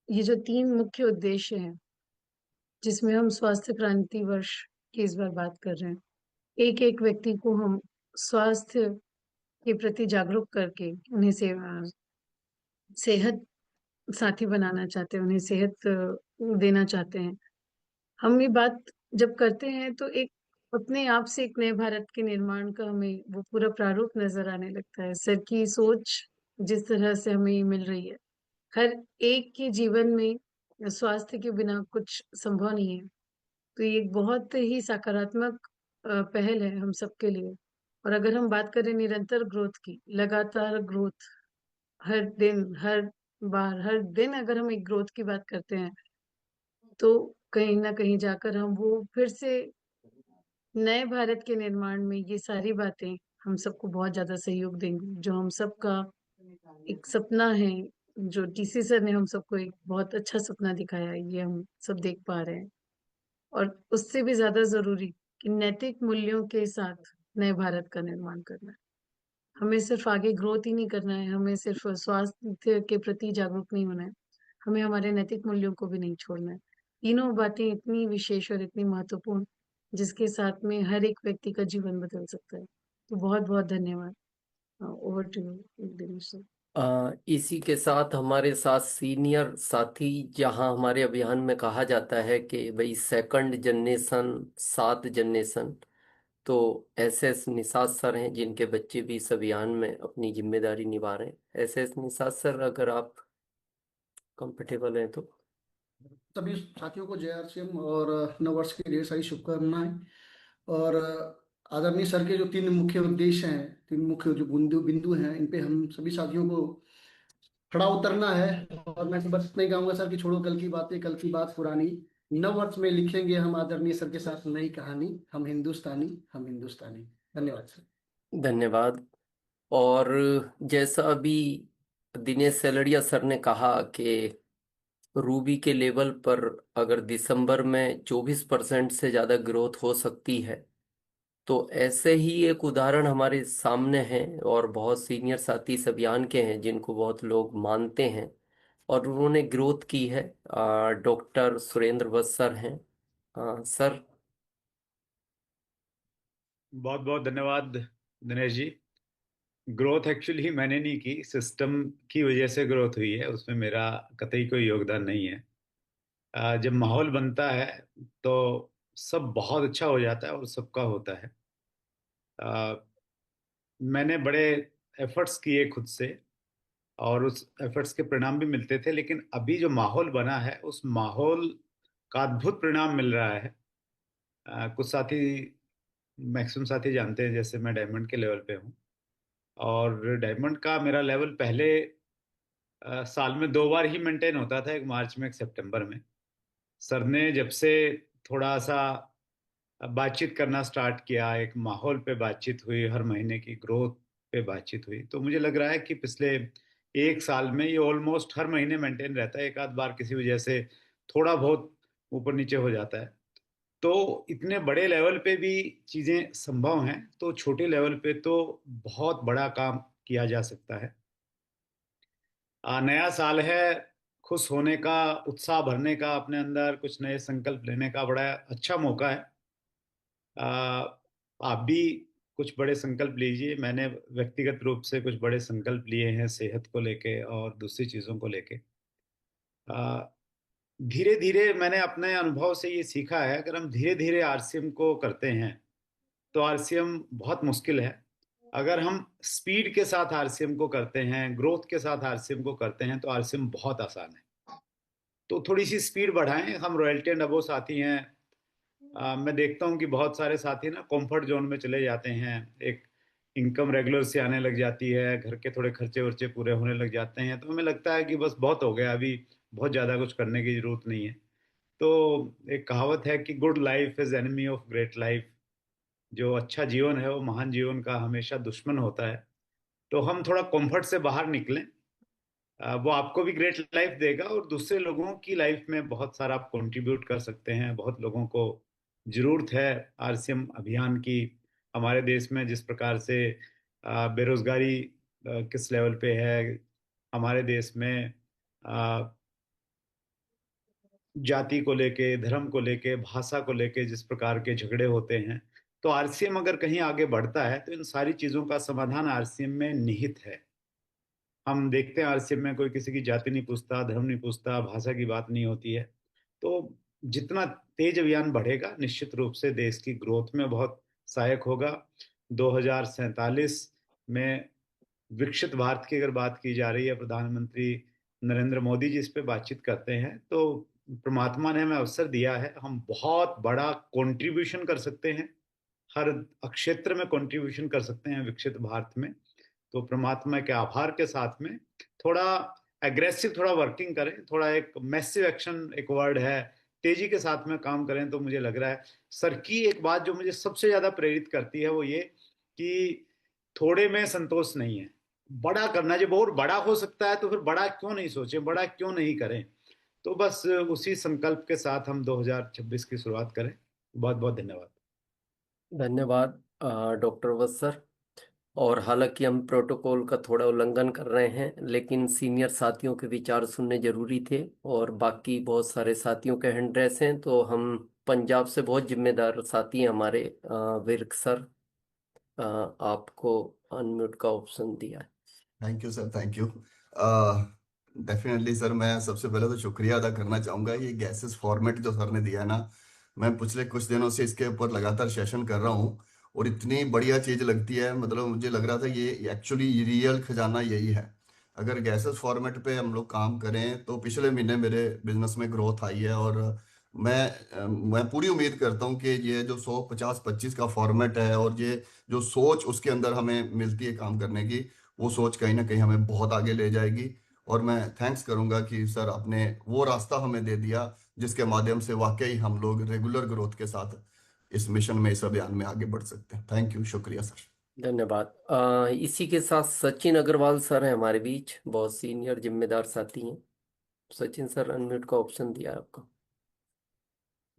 ये जो तीन मुख्य उद्देश्य हैं जिसमें हम स्वास्थ्य क्रांति वर्ष की इस बार बात कर रहे हैं, एक एक व्यक्ति को हम स्वास्थ्य के प्रति जागरूक करके उन्हें सेहत साथी बनाना चाहते हैं, उन्हें सेहत देना चाहते हैं। हम ये बात जब करते हैं तो एक अपने आप से एक नए भारत के निर्माण का हमें वो पूरा प्रारूप नजर आने लगता है। सर की सोच जिस तरह से हमें ये मिल रही है, हर एक के जीवन में स्वास्थ्य के बिना कुछ संभव नहीं है। तो ये एक बहुत ही सकारात्मक पहल है हम सबके लिए। और अगर हम बात करें निरंतर ग्रोथ की, लगातार ग्रोथ, हर दिन, हर बार, हर दिन अगर हम एक ग्रोथ की बात करते हैं, तो कहीं ना कहीं जाकर हम वो फिर से नए भारत के निर्माण में ये सारी बातें हम सबको बहुत ज्यादा सहयोग देंगी, जो हम सबका एक सपना है, जो टीसी सर ने हम सबको एक बहुत अच्छा सपना दिखाया है, ये हम सब देख पा रहे हैं। और उससे भी ज्यादा जरूरी कि नैतिक मूल्यों के साथ नए भारत का निर्माण करना है। हमें सिर्फ आगे ग्रोथ ही नहीं करना है, हमें सिर्फ स्वास्थ्य के प्रति जागरूक नहीं होना है, हमें हमारे नैतिक मूल्यों को भी नहीं छोड़ना है। तीनों बातें इतनी विशेष और इतनी महत्वपूर्ण, जिसके साथ में हर एक व्यक्ति का जीवन बदल सकता है। तो बहुत बहुत धन्यवाद। Over to you Dinesh sir. इसी के साथ हमारे साथ सीनियर साथी, जहां हमारे अभियान में कहा जाता है कि भाई सेकंड जनरेशन, सात जनरेशन, तो SS निषाद सर हैं जिनके बच्चे भी इस अभियान में अपनी जिम्मेदारी निभा रहे हैं। SS निषाद सर, अगर आप कंफर्टेबल हैं तो। सभी साथियों को JRCM और नववर्ष की ढेर सारी शुभकामनाएं। और आदरणीय सर के जो तीन मुख्य उद्देश्य हैं, तीन मुख्य जो बिंदु बिंदु हैं, इन पे हम सभी साथियों को खड़ा उतरना है। और मैं तो बस इतना ही कहूंगा सर कि छोड़ो कल की बातें, कल की बात पुरानी। नववर्ष में लिखेंगे हम आदरणीय सर के साथ नई कहानी, हम हिंदुस्तानी, हम हिंदुस्तानी। धन्यवाद सर। धन्यवाद। और जैसा अभी दिनेश सेलड़िया सर ने कहा कि रूबी के लेवल पर अगर दिसंबर में 24% से ज़्यादा ग्रोथ हो सकती है, तो ऐसे ही एक उदाहरण हमारे सामने है और बहुत सीनियर साथी इस अभियान के हैं जिनको बहुत लोग मानते हैं और उन्होंने ग्रोथ की है। डॉक्टर सुरेंद्र वत्स सर हैं। सर। बहुत बहुत धन्यवाद दिनेश जी। ग्रोथ एक्चुअली मैंने नहीं की, सिस्टम की वजह से ग्रोथ हुई है, उसमें मेरा कतई कोई योगदान नहीं है। जब माहौल बनता है तो सब बहुत अच्छा हो जाता है और सबका होता है। अ, मैंने बड़े एफर्ट्स किए खुद से और उस एफर्ट्स के परिणाम भी मिलते थे, लेकिन अभी जो माहौल बना है उस माहौल का अद्भुत परिणाम मिल रहा है। कुछ साथी, मैक्सिमम साथी जानते हैं जैसे मैं डायमंड के लेवल पे हूँ, और डायमंड का मेरा लेवल पहले साल में 2 बार ही मेंटेन होता था, एक मार्च में एक सितंबर में। सर ने जब से थोड़ा सा बातचीत करना स्टार्ट किया, एक माहौल पे बातचीत हुई, हर महीने की ग्रोथ पे बातचीत हुई, तो मुझे लग रहा है कि पिछले 1 साल में ये ऑलमोस्ट हर महीने मेंटेन रहता है। एक आध बार किसी वजह से थोड़ा बहुत ऊपर नीचे हो जाता है। तो इतने बड़े लेवल पे भी चीज़ें संभव हैं, तो छोटे लेवल पे तो बहुत बड़ा काम किया जा सकता है। नया साल है, खुश होने का, उत्साह भरने का, अपने अंदर कुछ नए संकल्प लेने का बड़ा अच्छा मौका है। आ, आप भी कुछ बड़े संकल्प लीजिए। मैंने व्यक्तिगत रूप से कुछ बड़े संकल्प लिए हैं सेहत को लेके और दूसरी चीज़ों को लेके। धीरे धीरे मैंने अपने अनुभव से ये सीखा है, अगर हम धीरे धीरे RCM को करते हैं तो RCM बहुत मुश्किल है। अगर हम स्पीड के साथ RCM को करते हैं, ग्रोथ के साथ RCM को करते हैं, तो RCM बहुत आसान है। तो थोड़ी सी स्पीड बढ़ाएं। हम रॉयल्टी एंड अबो साथी हैं। मैं देखता हूँ कि बहुत सारे साथी ना कंफर्ट जोन में चले जाते हैं, एक इनकम रेगुलर से आने लग जाती है, घर के थोड़े खर्चे वर्चे पूरे होने लग जाते हैं, तो हमें लगता है कि बस बहुत हो गया, अभी बहुत ज़्यादा कुछ करने की जरूरत नहीं है। तो एक कहावत है कि good life is enemy of great life. जो अच्छा जीवन है वो महान जीवन का हमेशा दुश्मन होता है। तो हम थोड़ा कंफर्ट से बाहर निकलें, वो आपको भी ग्रेट लाइफ देगा और दूसरे लोगों की लाइफ में बहुत सारा आप कंट्रीब्यूट कर सकते हैं। बहुत लोगों को जरूरत है RCM अभियान की। हमारे देश में जिस प्रकार से बेरोजगारी किस लेवल पे है, हमारे देश में जाति को लेके, धर्म को लेके, भाषा को लेके जिस प्रकार के झगड़े होते हैं, तो RCM अगर कहीं आगे बढ़ता है तो इन सारी चीजों का समाधान RCM में निहित है। हम देखते हैं RCM में कोई किसी की जाति नहीं पूछता, धर्म नहीं पूछता, भाषा की बात नहीं होती है। तो जितना तेज अभियान बढ़ेगा निश्चित रूप से देश की ग्रोथ में बहुत सहायक होगा। 2047 में विकसित भारत की अगर बात की जा रही है, प्रधानमंत्री नरेंद्र मोदी जी इस पे बातचीत करते हैं, तो परमात्मा ने हमें अवसर दिया है, हम बहुत बड़ा कंट्रीब्यूशन कर सकते हैं, हर क्षेत्र में कंट्रीब्यूशन कर सकते हैं विकसित भारत में। तो परमात्मा के आभार के साथ में थोड़ा एग्रेसिव थोड़ा वर्किंग करें, थोड़ा एक मैसिव एक्शन एक वर्ड है, तेजी के साथ में काम करें। तो मुझे लग रहा है सर की एक बात जो मुझे सबसे ज्यादा प्रेरित करती है वो ये कि थोड़े में संतोष नहीं है, बड़ा करना। जब और बड़ा हो सकता है तो फिर बड़ा क्यों नहीं सोचें, बड़ा क्यों नहीं करें। तो बस उसी संकल्प के साथ हम 2026 की शुरुआत करें। बहुत बहुत धन्यवाद। धन्यवाद डॉक्टर वत्स सर। और हालांकि हम प्रोटोकॉल का थोड़ा उल्लंघन कर रहे हैं, लेकिन सीनियर साथियों के विचार सुनने जरूरी थे और बाकी बहुत सारे साथियों के हैंड रेस हैं। तो हम पंजाब से बहुत जिम्मेदार साथी हैं हमारे विर्क सर, आपको अनम्यूट का ऑप्शन दिया है। Thank you sir, thank you. Definitely sir, मैं सबसे पहले तो शुक्रिया अदा करना चाहूँगा। ये गैसेस फॉर्मेट जो सर ने दिया है ना, मैं पिछले कुछ दिनों से इसके ऊपर लगातार सेशन कर रहा हूँ और इतनी बढ़िया चीज़ लगती है। मतलब मुझे लग रहा था ये एक्चुअली रियल खजाना यही है। अगर गैसेस फॉर्मेट पे हम लोग काम करें तो पिछले महीने मेरे बिजनेस में ग्रोथ आई है और मैं पूरी उम्मीद करता हूँ कि ये जो 100-50-25 का फॉर्मेट है और ये जो सोच उसके अंदर हमें मिलती है काम करने की, वो सोच कहीं ना कहीं हमें बहुत आगे ले जाएगी। और मैं थैंक्स करूंगा कि सर आपने वो रास्ता हमें दे दिया जिसके माध्यम से वाकई हम लोग रेगुलर ग्रोथ के साथ इस मिशन में, इस अभियान में आगे बढ़ सकते हैं। थैंक यू, शुक्रिया सर। धन्यवाद। इसी के साथ सचिन अग्रवाल सर हैं हमारे बीच, बहुत सीनियर जिम्मेदार साथी हैं। सचिन सर, अनम्यूट का ऑप्शन दिया है आपको।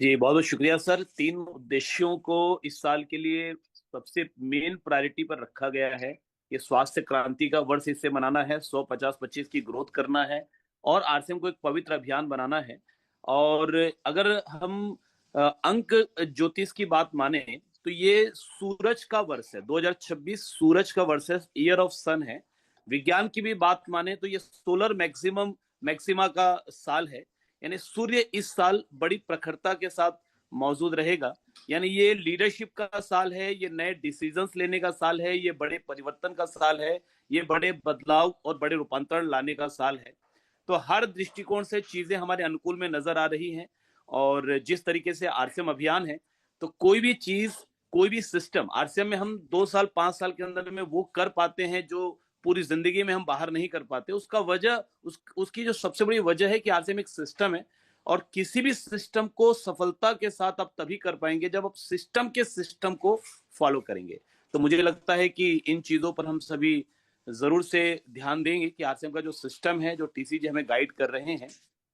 जी बहुत बहुत शुक्रिया सर। 3 उद्देश्यों को इस साल के लिए सबसे मेन प्रायोरिटी पर रखा गया है। ये स्वास्थ्य क्रांति का वर्ष इससे मनाना है, 100-50-25 की ग्रोथ करना है और आरसीएम को एक पवित्र अभियान बनाना है। और अगर हम अंक ज्योतिष की बात माने तो ये सूरज का वर्ष है, 2026 सूरज का वर्ष है, ईयर ऑफ सन है। विज्ञान की भी बात माने तो ये सोलर मैक्सिमा का साल है, यानी सूर्य इस साल बड़ी प्रखरता के साथ मौजूद रहेगा। यानी ये लीडरशिप का साल है, ये नए डिसीजंस लेने का साल है, ये बड़े परिवर्तन का साल है, ये बड़े बदलाव और बड़े रूपांतरण लाने का साल है। तो हर दृष्टिकोण से चीजें हमारे अनुकूल में नजर आ रही हैं। और जिस तरीके से आरसीएम अभियान है, तो कोई भी चीज, कोई भी सिस्टम आरसीएम में हम 2 साल 5 साल के अंदर में वो कर पाते हैं जो पूरी जिंदगी में हम बाहर नहीं कर पाते। उसका वजह उसकी जो सबसे बड़ी वजह है कि आरसीएम एक सिस्टम है और किसी भी सिस्टम को सफलता के साथ आप तभी कर पाएंगे जब आप सिस्टम को फॉलो करेंगे। तो मुझे लगता है कि इन चीजों पर हम सभी जरूर से ध्यान देंगे कि आरसीएम का जो सिस्टम है, जो टीसीजी हमें गाइड कर रहे हैं,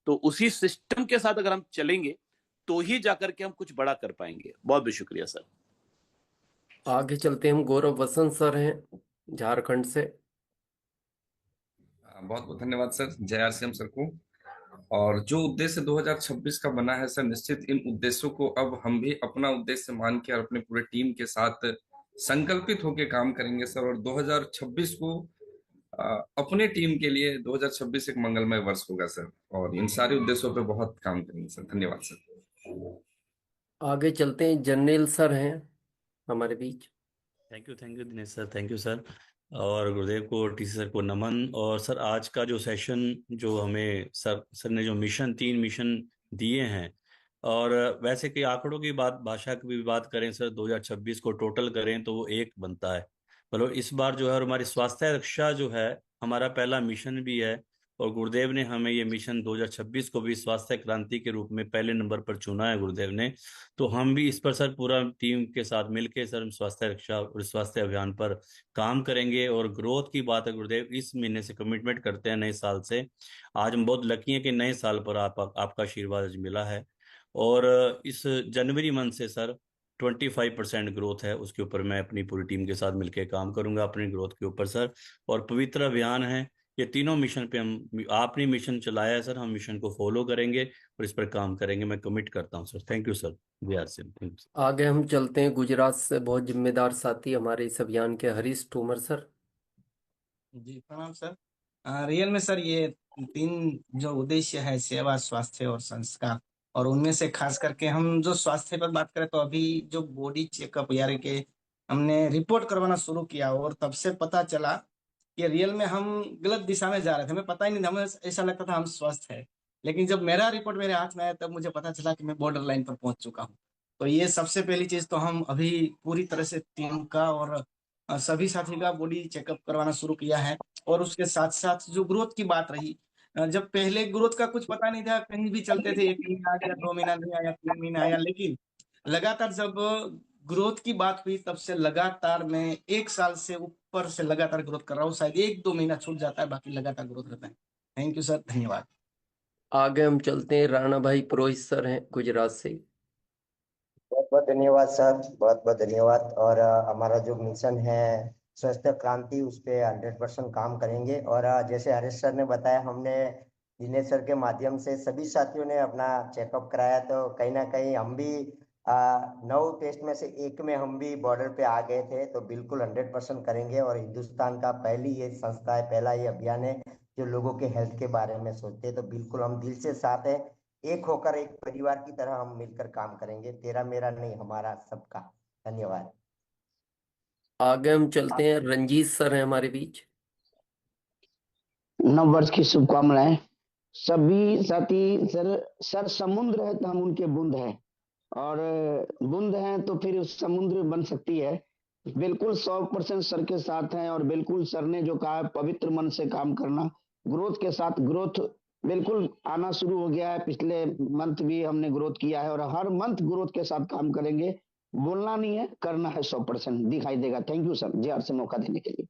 तो उसी सिस्टम के साथ अगर हम चलेंगे तो ही जाकर के हम कुछ बड़ा कर पाएंगे। बहुत बहुत शुक्रिया सर। आगे चलते हैं, हम गौरव वसंत सर हैं झारखंड से। बहुत बहुत धन्यवाद सर, जय आरसीएम सर को। और जो उद्देश्य 2026 का बना है सर, निश्चित इन उद्देश्यों को अब हम भी अपना उद्देश्य मान के और अपने पूरे टीम के साथ संकल्पित होकर काम करेंगे सर। और 2026 को अपने टीम के लिए 2026 एक मंगलमय वर्ष होगा सर, और इन सारे उद्देश्यों पे बहुत काम करेंगे सर। धन्यवाद सर। आगे चलते हैं, जर्नैल सर हैं हमारे बीच। Thank you Dinesh sir, thank you sir. और गुरुदेव को, टीसी सर को नमन। और सर आज का जो सेशन, जो हमें सर ने जो 3 मिशन दिए हैं, और वैसे कि आंकड़ों की बात, भाषा की भी बात करें सर, 2026 को टोटल करें तो वो 1 बनता है। मतलब इस बार जो है, और हमारी स्वास्थ्य रक्षा जो है हमारा पहला मिशन भी है, और गुरुदेव ने हमें ये मिशन 2026 को भी स्वास्थ्य क्रांति के रूप में पहले नंबर पर चुना है गुरुदेव ने। तो हम भी इस पर सर पूरा टीम के साथ मिलके सर हम स्वास्थ्य रक्षा और स्वास्थ्य अभियान पर काम करेंगे। और ग्रोथ की बात है गुरुदेव, इस महीने से कमिटमेंट करते हैं नए साल से। आज हम बहुत लकी हैं कि नए साल पर आपका आशीर्वाद आज मिला है। और इस जनवरी मंथ से सर 25% ग्रोथ है, उसके ऊपर मैं अपनी पूरी टीम के साथ मिलकर काम करूंगा अपनी ग्रोथ के ऊपर सर। और पवित्र अभियान है, ये तीनों मिशन पे हम, आपने मिशन चलाया है सर, हम मिशन को फॉलो करेंगे और इस पर काम करेंगे, मैं कमिट करता हूँ sir. Thank you sir. Thank you sir. आगे हम चलते हैं, गुजरात से बहुत जिम्मेदार साथी हमारे इस अभियान के, हरीश तोमर सर। जी प्रणाम सर। रियल में सर ये 3 जो उद्देश्य है, सेवा, स्वास्थ्य और संस्कार, और उनमें से खास करके हम जो स्वास्थ्य पर बात करें तो अभी जो बॉडी चेकअप यानी कि हमने रिपोर्ट करवाना शुरू किया और तब से पता चला कि रियल में हम गलत दिशा में जा रहे थे। हमें पता ही नहीं था, हमें ऐसा लगता था हम स्वस्थ है, लेकिन जब मेरा रिपोर्ट मेरे हाथ में आया तब मुझे पता चला कि मैं बॉर्डर लाइन पर पहुंच चुका हूँ। तो ये सबसे पहली चीज तो हम अभी पूरी तरह से टीम का और सभी साथी का बॉडी चेकअप करवाना शुरू किया है। और उसके साथ साथ जो ग्रोथ की बात रही, जब पहले ग्रोथ का कुछ पता नहीं था, कहीं भी चलते थे, 1 महीना आ गया, 2 महीना नहीं आया, 3 महीना आया, लेकिन लगातार जब ग्रोथ की बात हुई तब से लगातार मैं 1 साल से ऊपर से लगातार ग्रोथ कर रहा हूँ। शायद 1-2 महीना छूट जाता है, बाकी लगातार ग्रोथ रहता है। थैंक यू सर, धन्यवाद। आगे हम चलते हैं, राणा भाई पुरोहित सर हैं गुजरात से। बहुत बहुत धन्यवाद सर, बहुत बहुत धन्यवाद। और हमारा जो मिशन है स्वस्थ क्रांति, उस पे 100% काम करेंगे। और जैसे हरीश सर ने बताया, हमने दिनेश सर के माध्यम से सभी साथियों ने अपना चेकअप कराया, तो कहीं ना कहीं हम भी 9 टेस्ट में से एक में हम भी बॉर्डर पे आ गए थे। तो बिल्कुल 100% करेंगे। और हिंदुस्तान का पहली ये संस्था है, पहला ये अभियान है जो लोगों के हेल्थ के बारे में सोचते हैं। तो बिल्कुल हम दिल से साथ हैं, एक होकर एक परिवार की तरह हम मिलकर काम करेंगे। तेरा मेरा नहीं, हमारा सबका। धन्यवाद। आगे हम चलते हैं, रंजीत सर हैं हमारे बीच। नव वर्ष की शुभकामनाएं सभी साथी। सर समुद्र है तो हम उनके बूंद हैं, और बूंद हैं तो फिर समुद्र बन सकती है। बिल्कुल 100% सर के साथ हैं। और बिल्कुल सर ने जो कहा है, पवित्र मन से काम करना, ग्रोथ के साथ ग्रोथ बिल्कुल आना शुरू हो गया है। पिछले मंथ भी हमने ग्रोथ किया है, और हर मंथ ग्रोथ के साथ काम करेंगे। बोलना नहीं है, करना है, 100% दिखाई देगा। Thank you sir, J are से मौका देने के लिए।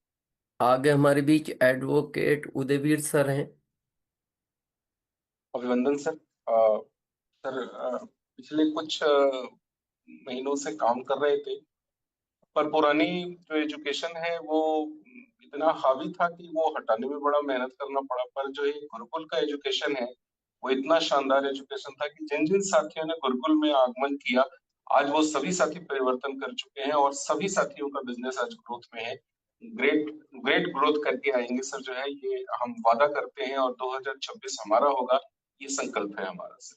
आगे हमारे बीच एडवोकेट उदयवीर सर हैं। अभिनंदन सर। सर पिछले कुछ महीनों से काम कर रहे थे, पर पुरानी जो एजुकेशन है वो इतना हावी था कि वो हटाने में बड़ा मेहनत करना पड़ा। पर जो ये गुरुकुल का एजुकेशन है वो इतना शानदार एजुकेशन था कि जिन जिन साथियों ने गुरुकुल में आगमन किया, आज वो सभी साथी परिवर्तन कर चुके हैं और सभी साथियों का बिजनेस आज ग्रोथ में है। ग्रेट ग्रेट ग्रोथ करके आएंगे सर, जो है ये हम वादा करते हैं। और 2026 हमारा होगा, ये संकल्प है हमारा सर।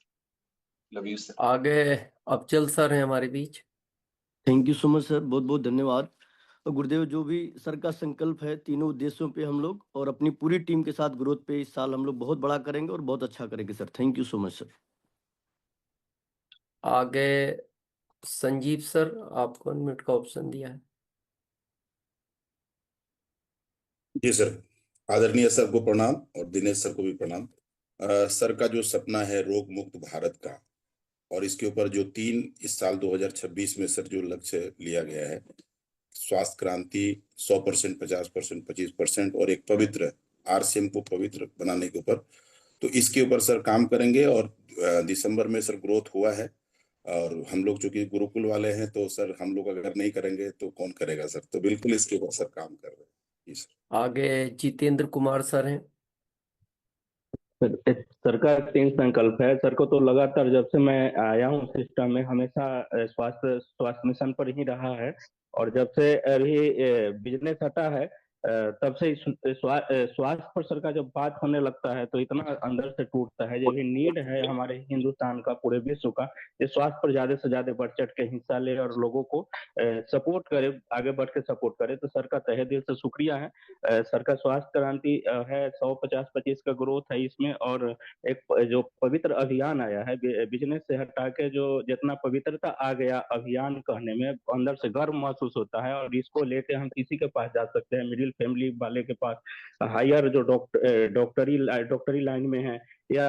Love you sir. आगे अफजल सर हैं हमारे बीच। Thank you so much sir, बहुत बहुत धन्यवाद। और गुरुदेव, जो भी सर का संकल्प है, तीनों उद्देश्यों पे हम लोग और अपनी पूरी टीम के साथ ग्रोथ पे इस साल हम लोग बहुत बड़ा करेंगे और बहुत अच्छा करेंगे sir. Thank you so much sir. आगे संजीव सर, आपको अनम्यूट का ऑप्शन दिया है। जी सर, आदरणीय सर को प्रणाम और दिनेश सर को भी प्रणाम। सर का जो सपना है रोग मुक्त भारत का, और इसके ऊपर जो 3 इस साल 2026 में सर जो लक्ष्य लिया गया है, स्वास्थ्य क्रांति 100%, 50%, 25% और एक पवित्र आरसीएम को पवित्र बनाने के ऊपर, तो इसके ऊपर सर काम करेंगे। और दिसंबर में सर ग्रोथ हुआ है, और हम लोग चूंकि गुरुकुल वाले हैं तो सर हम लोग अगर नहीं करेंगे तो कौन करेगा सर। तो बिल्कुल इसके ऊपर सर काम कर रहे हैं। जी सर। आगे जितेंद्र कुमार सर हैं। सर का 3 संकल्प है। सर को तो लगातार जब से मैं आया हूँ सिस्टम में, हमेशा स्वास्थ्य मिशन पर ही रहा है। और जब से अभी बिजनेस हटा है, तब से स्वास्थ्य पर सर का जब बात होने लगता है तो इतना अंदर से टूटता है। जो भी नीड है हमारे हिंदुस्तान का, पूरे विश्व का, ये स्वास्थ्य पर ज्यादा से ज्यादा बढ़ चढ़ के हिस्सा ले और लोगों को सपोर्ट करे, आगे बढ़ के सपोर्ट करे। तो सर का तहे दिल से शुक्रिया है। सर का स्वास्थ्य क्रांति है, 100-50-25 का ग्रोथ है इसमें। और एक जो पवित्र अभियान आया है, बिजनेस से हटा के जो जितना पवित्रता आ गया अभियान कहने में, अंदर से गर्व महसूस होता है। और इसको लेके हम किसी के पास जा सकते हैं, मिडिल फैमिली वाले के पास, हायर जो डॉक्टरी लाइन में है, या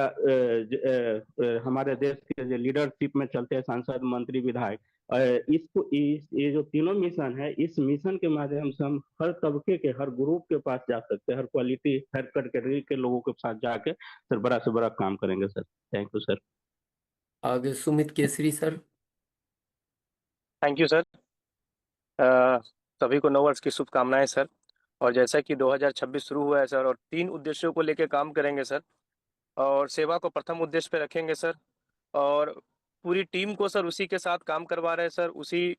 हमारे देश के जो लीडरशिप में चलते हैं, सांसद, मंत्री, विधायक, ये जो तीनों मिशन है, इस मिशन के माध्यम से हम हर तबके के, हर ग्रुप के पास जा सकते हैं, हर क्वालिटी, हर कैटेगरी के लोगों के साथ जाके सर बड़ा से बड़ा काम करेंगे सर। Thank you sir. आगे Sumit Kesari sir. Thank you sir. सभी को नव वर्ष की शुभकामनाएं सर। और जैसा कि 2026 शुरू हुआ है सर, और 3 उद्देश्यों को लेकर काम करेंगे सर। और सेवा को प्रथम उद्देश्य पे रखेंगे सर। और पूरी टीम को सर उसी के साथ काम करवा रहे हैं सर, उसी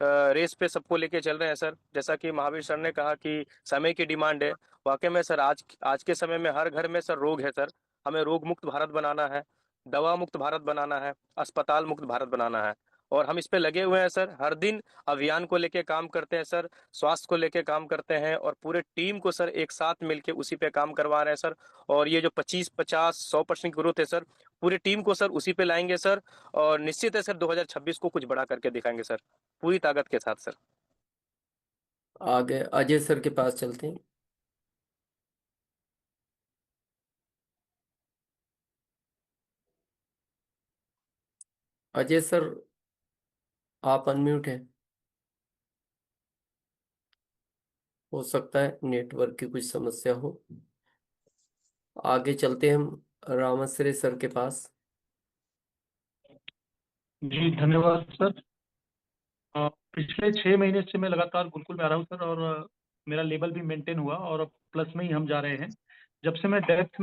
रेस पे सबको लेके चल रहे हैं सर। जैसा कि महावीर सर ने कहा कि समय की डिमांड है, वाकई में सर आज के समय में हर घर में सर रोग है सर। हमें रोग मुक्त भारत बनाना है, दवा मुक्त भारत बनाना है, अस्पताल मुक्त भारत बनाना है। और हम इस पे लगे हुए हैं सर, हर दिन अभियान को लेके काम करते हैं सर, स्वास्थ्य को लेके काम करते हैं। और पूरे टीम को सर एक साथ मिलके उसी पे काम करवा रहे हैं सर। और ये जो 25-50-100% ग्रोथ है सर, पूरी टीम को सर उसी पे लाएंगे सर। और निश्चित है सर 2026 को कुछ बड़ा करके दिखाएंगे सर, पूरी ताकत के साथ सर। आगे अजय सर के पास चलते हैं। अजय सर, आप अनम्यूट हैं। हो सकता है नेटवर्क की कुछ समस्या हो। आगे चलते हैं हम रामाश्रय सर के पास। जी धन्यवाद सर। पिछले 6 महीने से मैं लगातार गुरुकुल में आ रहा हूँ सर, और मेरा लेवल भी मेंटेन हुआ और अब प्लस में ही हम जा रहे हैं। जब से मैं डेप्थ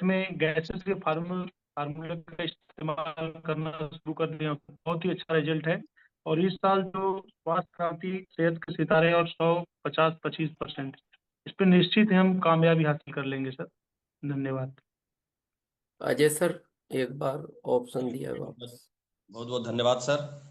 में गैसेस के फार्मूले का इस्तेमाल करना शुरू कर दिया हूँ, बहुत ही अच्छा रिजल्ट है। और इस साल जो स्वास्थ्य क्रांति, सेहत के सितारे और 100, 50, 25% इस पर निश्चित ही हम कामयाबी हासिल कर लेंगे सर। धन्यवाद। अजय सर, एक बार ऑप्शन दिया है वापस। बहुत बहुत धन्यवाद सर।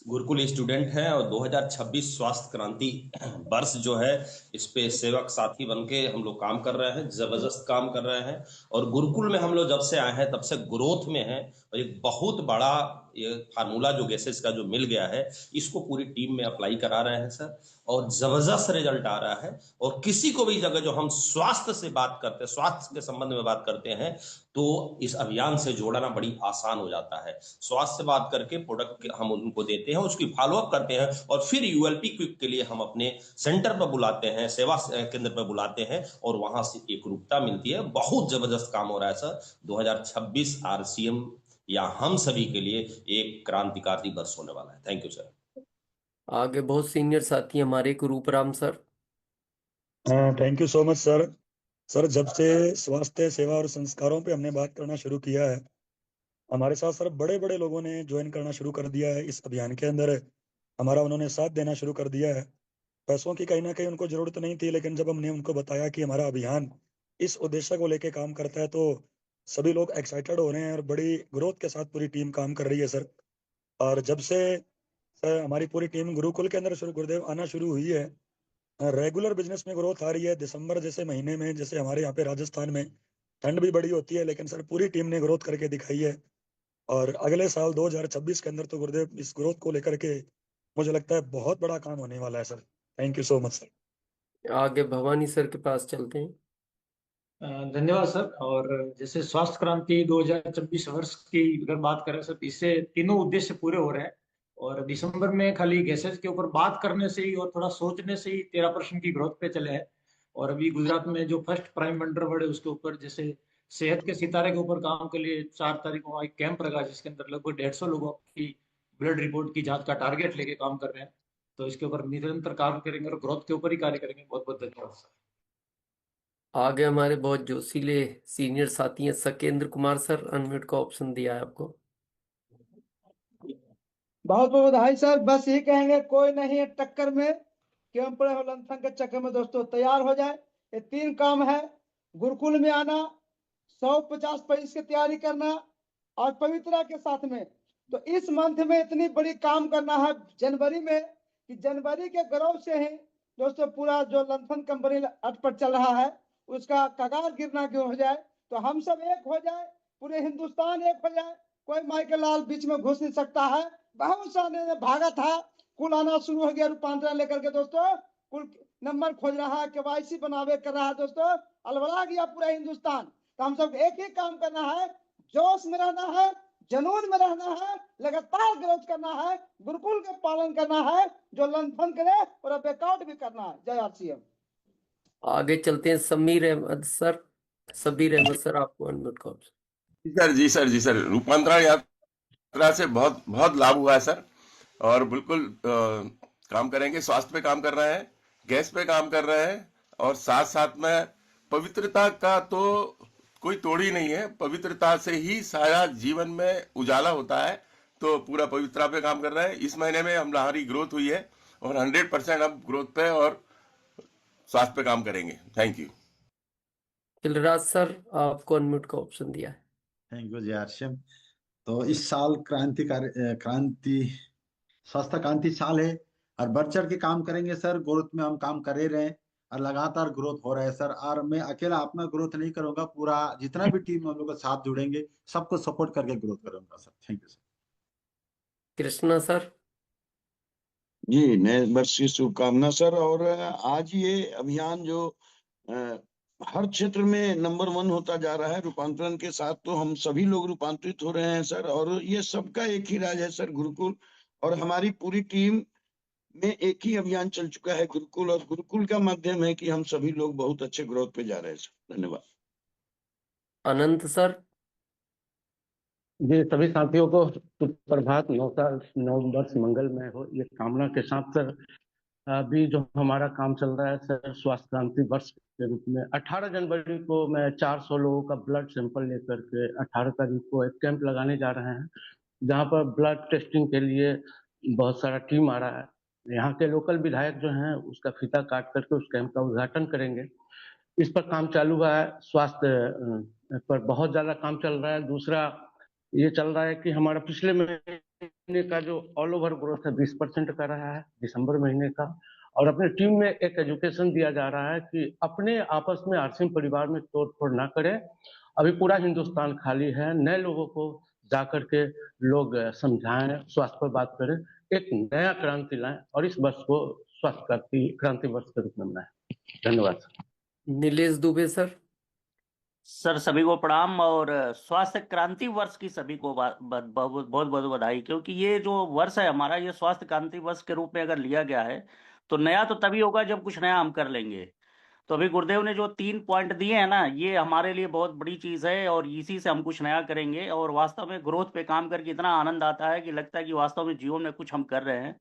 गुरुकुल स्टूडेंट हैं और 2026 स्वास्थ्य क्रांति वर्ष जो है इस पे सेवक साथी बन के हम लोग काम कर रहे हैं, जबरदस्त काम कर रहे हैं। और गुरुकुल में हम लोग जब से आए हैं तब से ग्रोथ में है, और एक बहुत बड़ा ये फार्मूला जो गैसेस का जो मिल गया है इसको पूरी टीम में अप्लाई करा रहे हैं सर, और जबरदस्त रिजल्ट आ रहा है। और किसी को भी जगह जो हम स्वास्थ्य से बात करते हैं, स्वास्थ्य के संबंध में बात करते हैं, तो इस अभियान से जोड़ना बड़ी आसान हो जाता है। स्वास्थ्य से बात करके प्रोडक्ट हम उनको देते हैं, उसकी फॉलोअप करते हैं, और फिर यूएलपी क्विक के लिए हम अपने सेंटर पर बुलाते हैं, सेवा केंद्र पर बुलाते हैं, और वहां से एकरूपता मिलती है। बहुत जबरदस्त काम हो रहा है सर। 2026 आरसीएम या हम सभी के लिए एक क्रांतिकारी वर्ष होने वाला है। Thank you sir. आगे बहुत सीनियर साथी हमारे Rooparam sir. Thank you so much sir. Sir, जब से स्वास्थ्य सेवा और संस्कारों पे हमने बात करना शुरू किया है, हमारे साथ सर बड़े बड़े लोगों ने ज्वाइन करना शुरू कर दिया है इस अभियान के अंदर। हमारा उन्होंने साथ देना शुरू कर दिया है। पैसों की कहीं ना कहीं उनको जरूरत नहीं थी, लेकिन जब हमने उनको बताया कि हमारा अभियान इस उद्देश्य को लेके काम करता है, तो सभी लोग एक्साइटेड हो रहे हैं और बड़ी ग्रोथ के साथ पूरी टीम काम कर रही है सर। और जब से सर हमारी पूरी टीम गुरुकुल के अंदर गुरुदेव आना शुरू हुई है, रेगुलर बिजनेस में ग्रोथ आ रही है। दिसंबर जैसे महीने में, जैसे हमारे यहाँ पे राजस्थान में ठंड भी बड़ी होती है, लेकिन सर पूरी टीम ने ग्रोथ करके दिखाई है। और अगले साल 2026 के अंदर तो गुरुदेव इस ग्रोथ को लेकर के मुझे लगता है बहुत बड़ा काम होने वाला है sir. Thank you so much sir. आगे भवानी सर के पास चलते हैं। धन्यवाद सर। और जैसे स्वास्थ्य क्रांति 2026 वर्ष की अगर बात करें सर, इससे तीनों उद्देश्य पूरे हो रहे हैं। और दिसंबर में खाली गैसेज के ऊपर बात करने से ही और थोड़ा सोचने से ही 13% की ग्रोथ पे चले हैं। और अभी गुजरात में जो फर्स्ट प्राइम वंडर वर्ड है उसके ऊपर, जैसे सेहत के सितारे के ऊपर काम के लिए 4 तारीख को एक कैंप लगा, जिसके अंदर लगभग 150 लोगों की ब्लड रिपोर्ट की जांच का टारगेट लेके काम कर रहे हैं। तो इसके ऊपर निरंतर कार्य करेंगे और ग्रोथ के ऊपर ही कार्य करेंगे। बहुत बहुत धन्यवाद सर। आगे हमारे बहुत जोशीले सीनियर साथी हैं सकेंद्र कुमार सर। अनम्यूट का ऑप्शन दिया है आपको। बहुत बहुत बधाई सर। बस यही कहेंगे, कोई नहीं है टक्कर में, क्यों पड़े हो लंथन के चक्कर में। दोस्तों तैयार हो जाए। ये 3 काम है: गुरुकुल में आना, 150 की तैयारी करना, और पवित्रा के साथ में। तो इस मंथ में इतनी बड़ी काम करना है जनवरी में, कि जनवरी के गौरव से ही दोस्तों पूरा जो लंथन कंपनी अटपट चल रहा है उसका कगार गिरना क्यों हो जाए। तो हम सब एक हो जाए, पूरे हिंदुस्तान एक हो जाए। कोई माइकल लाल बीच में घुस नहीं सकता है। बहुत सारे भागा था, कुल आना शुरू हो गया रूपांतरण लेकर के। दोस्तों कुल नंबर खोज रहा है, केवाईसी बनावे कर रहा है। दोस्तों अलबड़ा गया पूरा हिंदुस्तान। तो हम सब एक ही काम करना है, जोश में रहना है, जनून में रहना है, लगातार ग्रोथ करना है, गुरुकुल का पालन करना है, जो लंथन करे और बैकआउट भी करना है। जय आरसीएम। आगे चलते हैं समीर अहमद सर। सबीर अहमद सर, आपको अनम्यूट का ऑप्शन। जी सर, जी सर। रूपांतरण यात्रा से बहुत बहुत लाभ हुआ है सर, और बिल्कुल काम करेंगे। स्वास्थ्य पे काम कर रहे हैं, गैस पे काम कर रहे हैं, और साथ साथ में पवित्रता का तो कोई तोड़ ही नहीं है। पवित्रता से ही सारा जीवन में उजाला होता है। तो पूरा पवित्रता पे काम कर रहे हैं। इस महीने में हमारी ग्रोथ हुई है, और 100% अब ग्रोथ पे और स्वास्थ्य पे काम करेंगे। Thank you. खिलराज सर, आपको अनम्यूट का ऑप्शन दिया है। थैंक यू जय आरसीएम। तो इस साल स्वास्थ्य क्रांति साल है, और बढ़ चढ़ के काम करेंगे सर। ग्रोथ में हम काम कर ही रहे हैं, और लगातार ग्रोथ हो रहा है सर। और मैं अकेला अपना ग्रोथ नहीं करूंगा, पूरा जितना भी टीम हम लोग का साथ जुड़ेंगे, सबको सपोर्ट करके ग्रोथ करूंगा sir. Thank you sir. Krishna sir. जी, नए वर्ष की शुभकामना सर। और आज ये अभियान जो अ, हर क्षेत्र में नंबर 1 होता जा रहा है रूपांतरण के साथ, तो हम सभी लोग रूपांतरित हो रहे हैं सर। और ये सबका एक ही राज है सर, गुरुकुल। और हमारी पूरी टीम में एक ही अभियान चल चुका है, गुरुकुल। और गुरुकुल का माध्यम है कि हम सभी लोग बहुत अच्छे ग्रोथ पे जा रहे हैं सर। धन्यवाद। अनंत सर। जी, सभी साथियों को सुप्रभात, नव वर्ष मंगलमय हो, ये कामना के साथ सर अभी जो हमारा काम चल रहा है सर, स्वास्थ्य क्रांति वर्ष के रूप में 18 जनवरी को मैं 400 लोगों का ब्लड सैंपल लेकर के 18 तारीख को एक कैंप लगाने जा रहे हैं, जहां पर ब्लड टेस्टिंग के लिए बहुत सारा टीम आ रहा है। यहाँ के लोकल विधायक जो हैं उसका फीता काट करके उस कैंप का उद्घाटन करेंगे। इस पर काम चालू हुआ है, स्वास्थ्य पर बहुत ज्यादा काम चल रहा है। दूसरा ये चल रहा है कि हमारा पिछले महीने का जो ऑल ओवर ग्रोथ है 20% का रहा है दिसंबर महीने का। और अपने टीम में एक एजुकेशन दिया जा रहा है कि अपने आपस में आरसीएम परिवार में तोड़फोड़ ना करें। अभी पूरा हिंदुस्तान खाली है, नए लोगों को जाकर के लोग समझाएं, स्वास्थ्य पर बात करें, एक नया क्रांति लाएं और इस वर्ष को स्वास्थ्य क्रांति वर्ष के रूप में मनाएं। धन्यवाद। नीलेश दुबे सर। सर सभी को प्रणाम और स्वास्थ्य क्रांति वर्ष की सभी को बहुत बहुत बधाई, क्योंकि ये जो वर्ष है हमारा, ये स्वास्थ्य क्रांति वर्ष के रूप में अगर लिया गया है तो नया तो तभी होगा जब कुछ नया हम कर लेंगे। तो अभी गुरुदेव ने जो 3 पॉइंट दिए हैं ना, ये हमारे लिए बहुत बड़ी चीज़ है और इसी से हम कुछ नया करेंगे। और वास्तव में ग्रोथ पे काम करके इतना आनंद आता है कि लगता है कि वास्तव में जीवन में कुछ हम कर रहे हैं।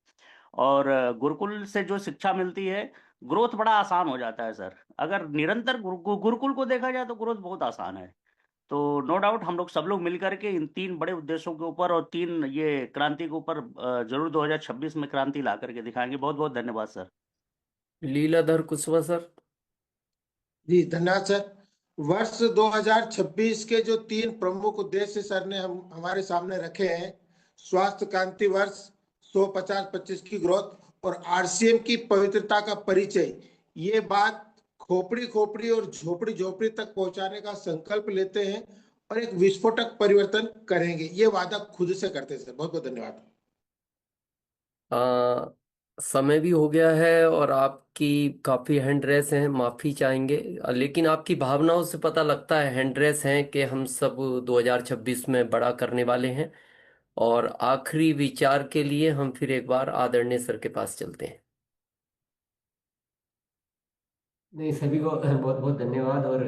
और गुरुकुल से जो शिक्षा मिलती है, ग्रोथ बड़ा आसान हो जाता है सर। अगर निरंतर गुरुकुल को देखा जाए तो ग्रोथ बहुत आसान है। तो नो डाउट हम लोग सब लोग मिलकर के इन 3 बड़े उद्देश्यों के ऊपर और 3 ये क्रांति के ऊपर जरूर 2026 में क्रांति ला करके दिखाएंगे। बहुत बहुत धन्यवाद सर। लीलाधर कुशवा सर। जी धन्यवाद सर। वर्ष 2026 के जो 3 प्रमुख उद्देश्य सर ने हमारे सामने रखे हैं, स्वास्थ्य क्रांति वर्ष, 100-50-25 की ग्रोथ और आरसीएम की पवित्रता का परिचय, ये बात खोपड़ी खोपड़ी और झोपड़ी झोपड़ी तक पहुंचाने का संकल्प लेते हैं और एक विस्फोटक परिवर्तन करेंगे, ये वादा खुद से करते हैं सर। बहुत बहुत धन्यवाद। समय भी हो गया है और आपकी काफ़ी हैंड रेस हैं, माफ़ी चाहेंगे, लेकिन आपकी भावनाओं से पता लगता है हैंड रेस हैं कि हम सब 2026 में बड़ा करने वाले हैं। और आखिरी विचार के लिए हम फिर एक बार आदरणीय सर के पास चलते हैं। नहीं, सभी को बहुत बहुत धन्यवाद और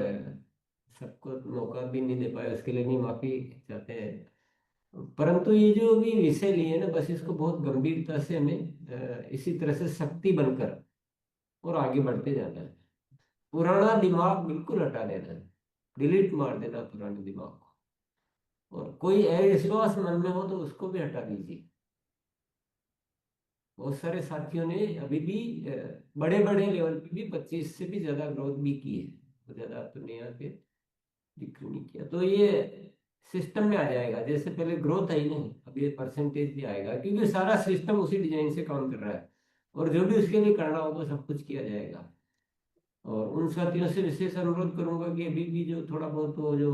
सबको मौका भी नहीं दे पाए उसके लिए भी माफ़ी चाहते हैं। परंतु ये जो भी विषय लिए ना, बस इसको बहुत गंभीरता से हमें इसी तरह से शक्ति बनकर और आगे बढ़ते जाना है। पुराना दिमाग बिल्कुल हटा देना है, डिलीट मार देना पुराने दिमाग को, और कोई अविश्वास मन में हो तो उसको भी हटा दीजिए। बहुत सारे साथियों ने अभी भी बड़े बड़े लेवल पे भी 25 से भी ज्यादा ग्रोथ भी की है, तो ज्यादा तो नहीं यहाँ पे जिक्र नहीं किया। तो ये सिस्टम में आ जाएगा, जैसे पहले ग्रोथ आई नहीं, अब ये परसेंटेज भी आएगा, क्योंकि सारा सिस्टम उसी डिजाइन से काम कर रहा है और जो भी उसके लिए करना होगा सब कुछ किया जाएगा। और उन साथियों से विशेष अनुरोध करूंगा कि अभी भी जो थोड़ा बहुत वो जो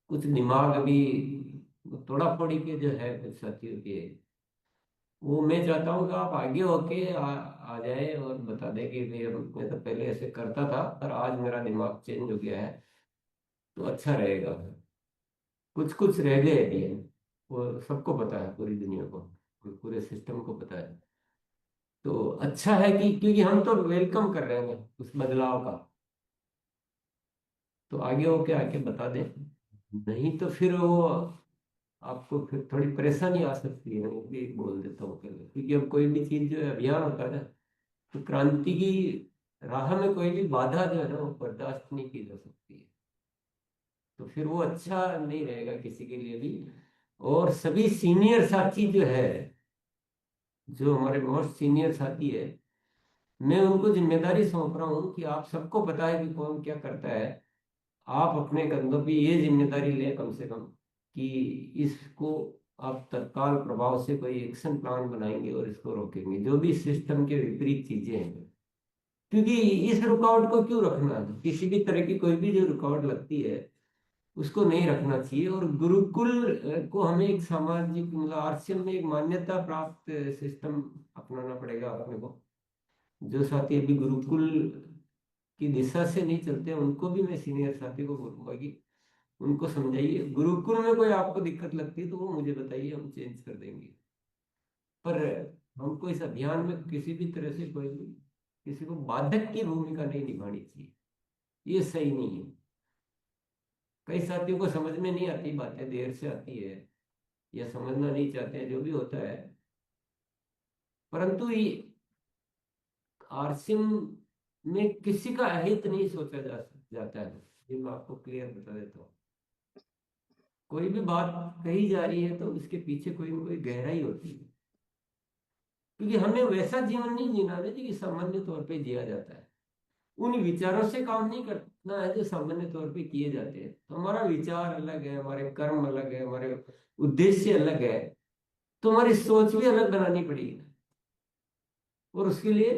कुछ दिमाग अभी थोड़ा फोड़ी के जो है कुछ साथियों के, वो मैं चाहता हूँ कि आप आगे होके आ जाए और बता दें कि भाई मैं तो पहले ऐसे करता था पर आज मेरा दिमाग चेंज हो गया है, तो अच्छा रहेगा। कुछ कुछ रह गए भी है, वो सबको पता है, पूरी दुनिया को, पूरे सिस्टम को पता है। तो अच्छा है कि क्योंकि हम तो वेलकम कर रहे हैं उस बदलाव का, तो आगे होके आके बता दें, नहीं तो फिर वो आपको फिर थोड़ी परेशानी आ सकती है। मैं भी बोल देता हूँ पहले, क्योंकि अब कोई भी चीज जो है अभियान होता है ना, तो क्रांति की राह में कोई भी बाधा जो है ना वो बर्दाश्त नहीं की जा सकती है, तो फिर वो अच्छा नहीं रहेगा किसी के लिए भी। और सभी सीनियर साथी जो है, जो हमारे मोस्ट सीनियर साथी है, मैं उनको जिम्मेदारी सौंप रहा हूँ कि आप सबको पता है कि कौन क्या करता है, आप अपने कंधों पे ये जिम्मेदारी लें कम से कम कि इसको आप तत्काल प्रभाव से कोई एक्शन प्लान बनाएंगे और इसको रोकेंगे, जो भी सिस्टम के विपरीत चीजें हैं। क्योंकि इस रुकावट को क्यों रखना, किसी भी तरह की कोई भी जो रुकावट लगती है उसको नहीं रखना चाहिए। और गुरुकुल को हमें एक सामाजिक मतलब आरसीएम में एक मान्यता प्राप्त सिस्टम अपनाना पड़ेगा अपने को। जो साथी अभी गुरुकुल की दिशा से नहीं चलते, उनको भी मैं सीनियर साथी को बोलूंगा कि उनको समझाइए। गुरुकुल में कोई आपको दिक्कत लगती है तो वो मुझे बताइए, हम चेंज कर देंगे। पर हमको इस अभियान में किसी भी तरह से कोई भी किसी को बाधक की भूमिका नहीं निभानी चाहिए, ये सही नहीं है। कई साथियों को समझ में नहीं आती, बातें देर से आती है या समझना नहीं चाहते हैं, जो भी होता है। परंतु ये आरसीएम में किसी का अहित नहीं सोचा जाता है, ये मैं आपको क्लियर बता देता हूँ। कोई भी बात कही जा रही है तो उसके पीछे कोई ना कोई गहराई होती है, क्योंकि हमें वैसा जीवन नहीं जीना है कि सामान्य तौर पे जिया जाता है। उन विचारों से काम नहीं करना है जो सामान्य तौर पे किए जाते हैं। तो हमारा विचार अलग है, हमारे कर्म अलग है, हमारे उद्देश्य अलग है, तो हमारी सोच भी अलग बनानी पड़ेगी। और उसके लिए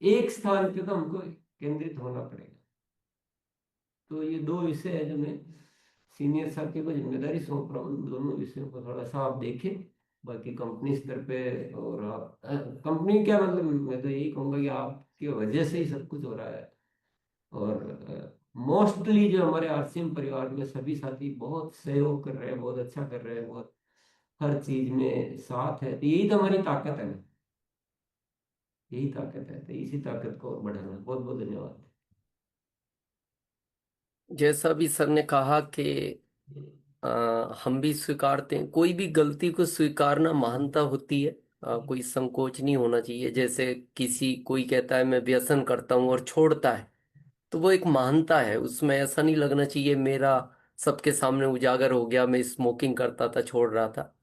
एक स्थान पे तो हमको केंद्रित होना पड़ेगा। तो ये दो विषय है जो मैं सीनियर साथी को जिम्मेदारी सौंप रहा हूँ। दोनों विषयों को थोड़ा सा आप देखें। बाकी कंपनी स्तर पे और कंपनी क्या मतलब, मैं तो यही कहूँगा कि आपकी वजह से ही सब कुछ हो रहा है। और मोस्टली जो हमारे आरसीएम परिवार में सभी साथी बहुत सहयोग कर रहे हैं, बहुत अच्छा कर रहे हैं, बहुत हर चीज में साथ है। तो यही तो हमारी ताकत है ना, यही ताकत है। तो इसी ताकत को और बढ़ाना। बहुत बहुत धन्यवाद। जैसा भी सर ने कहा कि हम भी स्वीकारते हैं, कोई भी गलती को स्वीकारना महानता होती है। कोई संकोच नहीं होना चाहिए। जैसे कोई कहता है मैं व्यसन करता हूँ और छोड़ता है, तो वो एक महानता है। उसमें ऐसा नहीं लगना चाहिए मेरा सबके सामने उजागर हो गया, मैं स्मोकिंग करता था, छोड़ रहा था।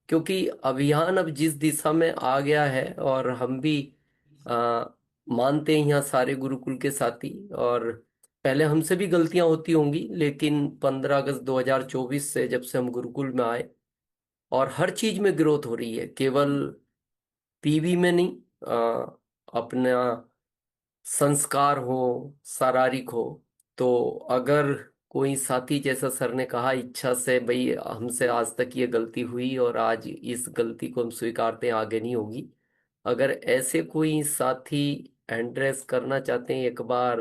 क्योंकि अभियान अब जिस दिशा में आ गया है, और हम भी आ, मानते हैं यहाँ सारे गुरुकुल के साथी, और पहले हमसे भी गलतियां होती होंगी, लेकिन 15 अगस्त 2024 से जब से हम गुरुकुल में आए, और हर चीज में ग्रोथ हो रही है, केवल पीवी में नहीं, अपना संस्कार हो, शारीरिक हो। तो अगर कोई साथी, जैसा सर ने कहा, इच्छा से भाई हमसे आज तक ये गलती हुई और आज इस गलती को हम स्वीकारते हैं, आगे नहीं होगी, अगर ऐसे कोई साथी एंड्रेस करना चाहते हैं, एक बार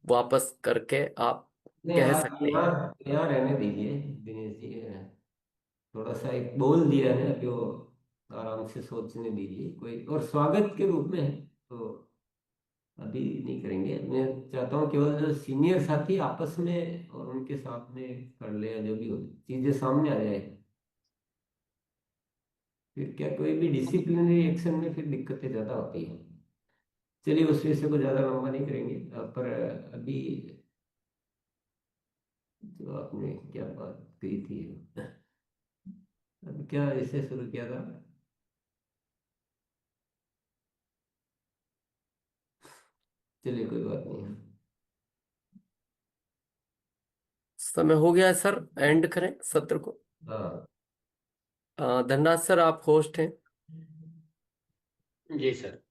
वापस करके आप नहीं, कह आज सकते हैं। यहाँ यहाँ रहने दीजिए दिनेश जी। थोड़ा सा एक बोल दिया है, अभी वो आराम से सोचने दीजिए। कोई और स्वागत के रूप में है तो अभी नहीं करेंगे। मैं चाहता हूँ केवल जो सीनियर साथी आपस में और उनके साथ में कर ले, या जो भी हो चीजें सामने आ जाए, फिर क्या कोई भी डिसिप्लिनरी एक्शन में फिर दिक्कतें ज्यादा होती हैं। चलिए उस विषय को ज्यादा लंबा नहीं करेंगे। पर अभी जो आपने क्या बात कही थी, अभी क्या विषय शुरू किया था? चलिए कोई बात नहीं है। समय हो गया है सर, एंड करें सत्र को। हाँ धनराज सर, आप होस्ट हैं। जी सर।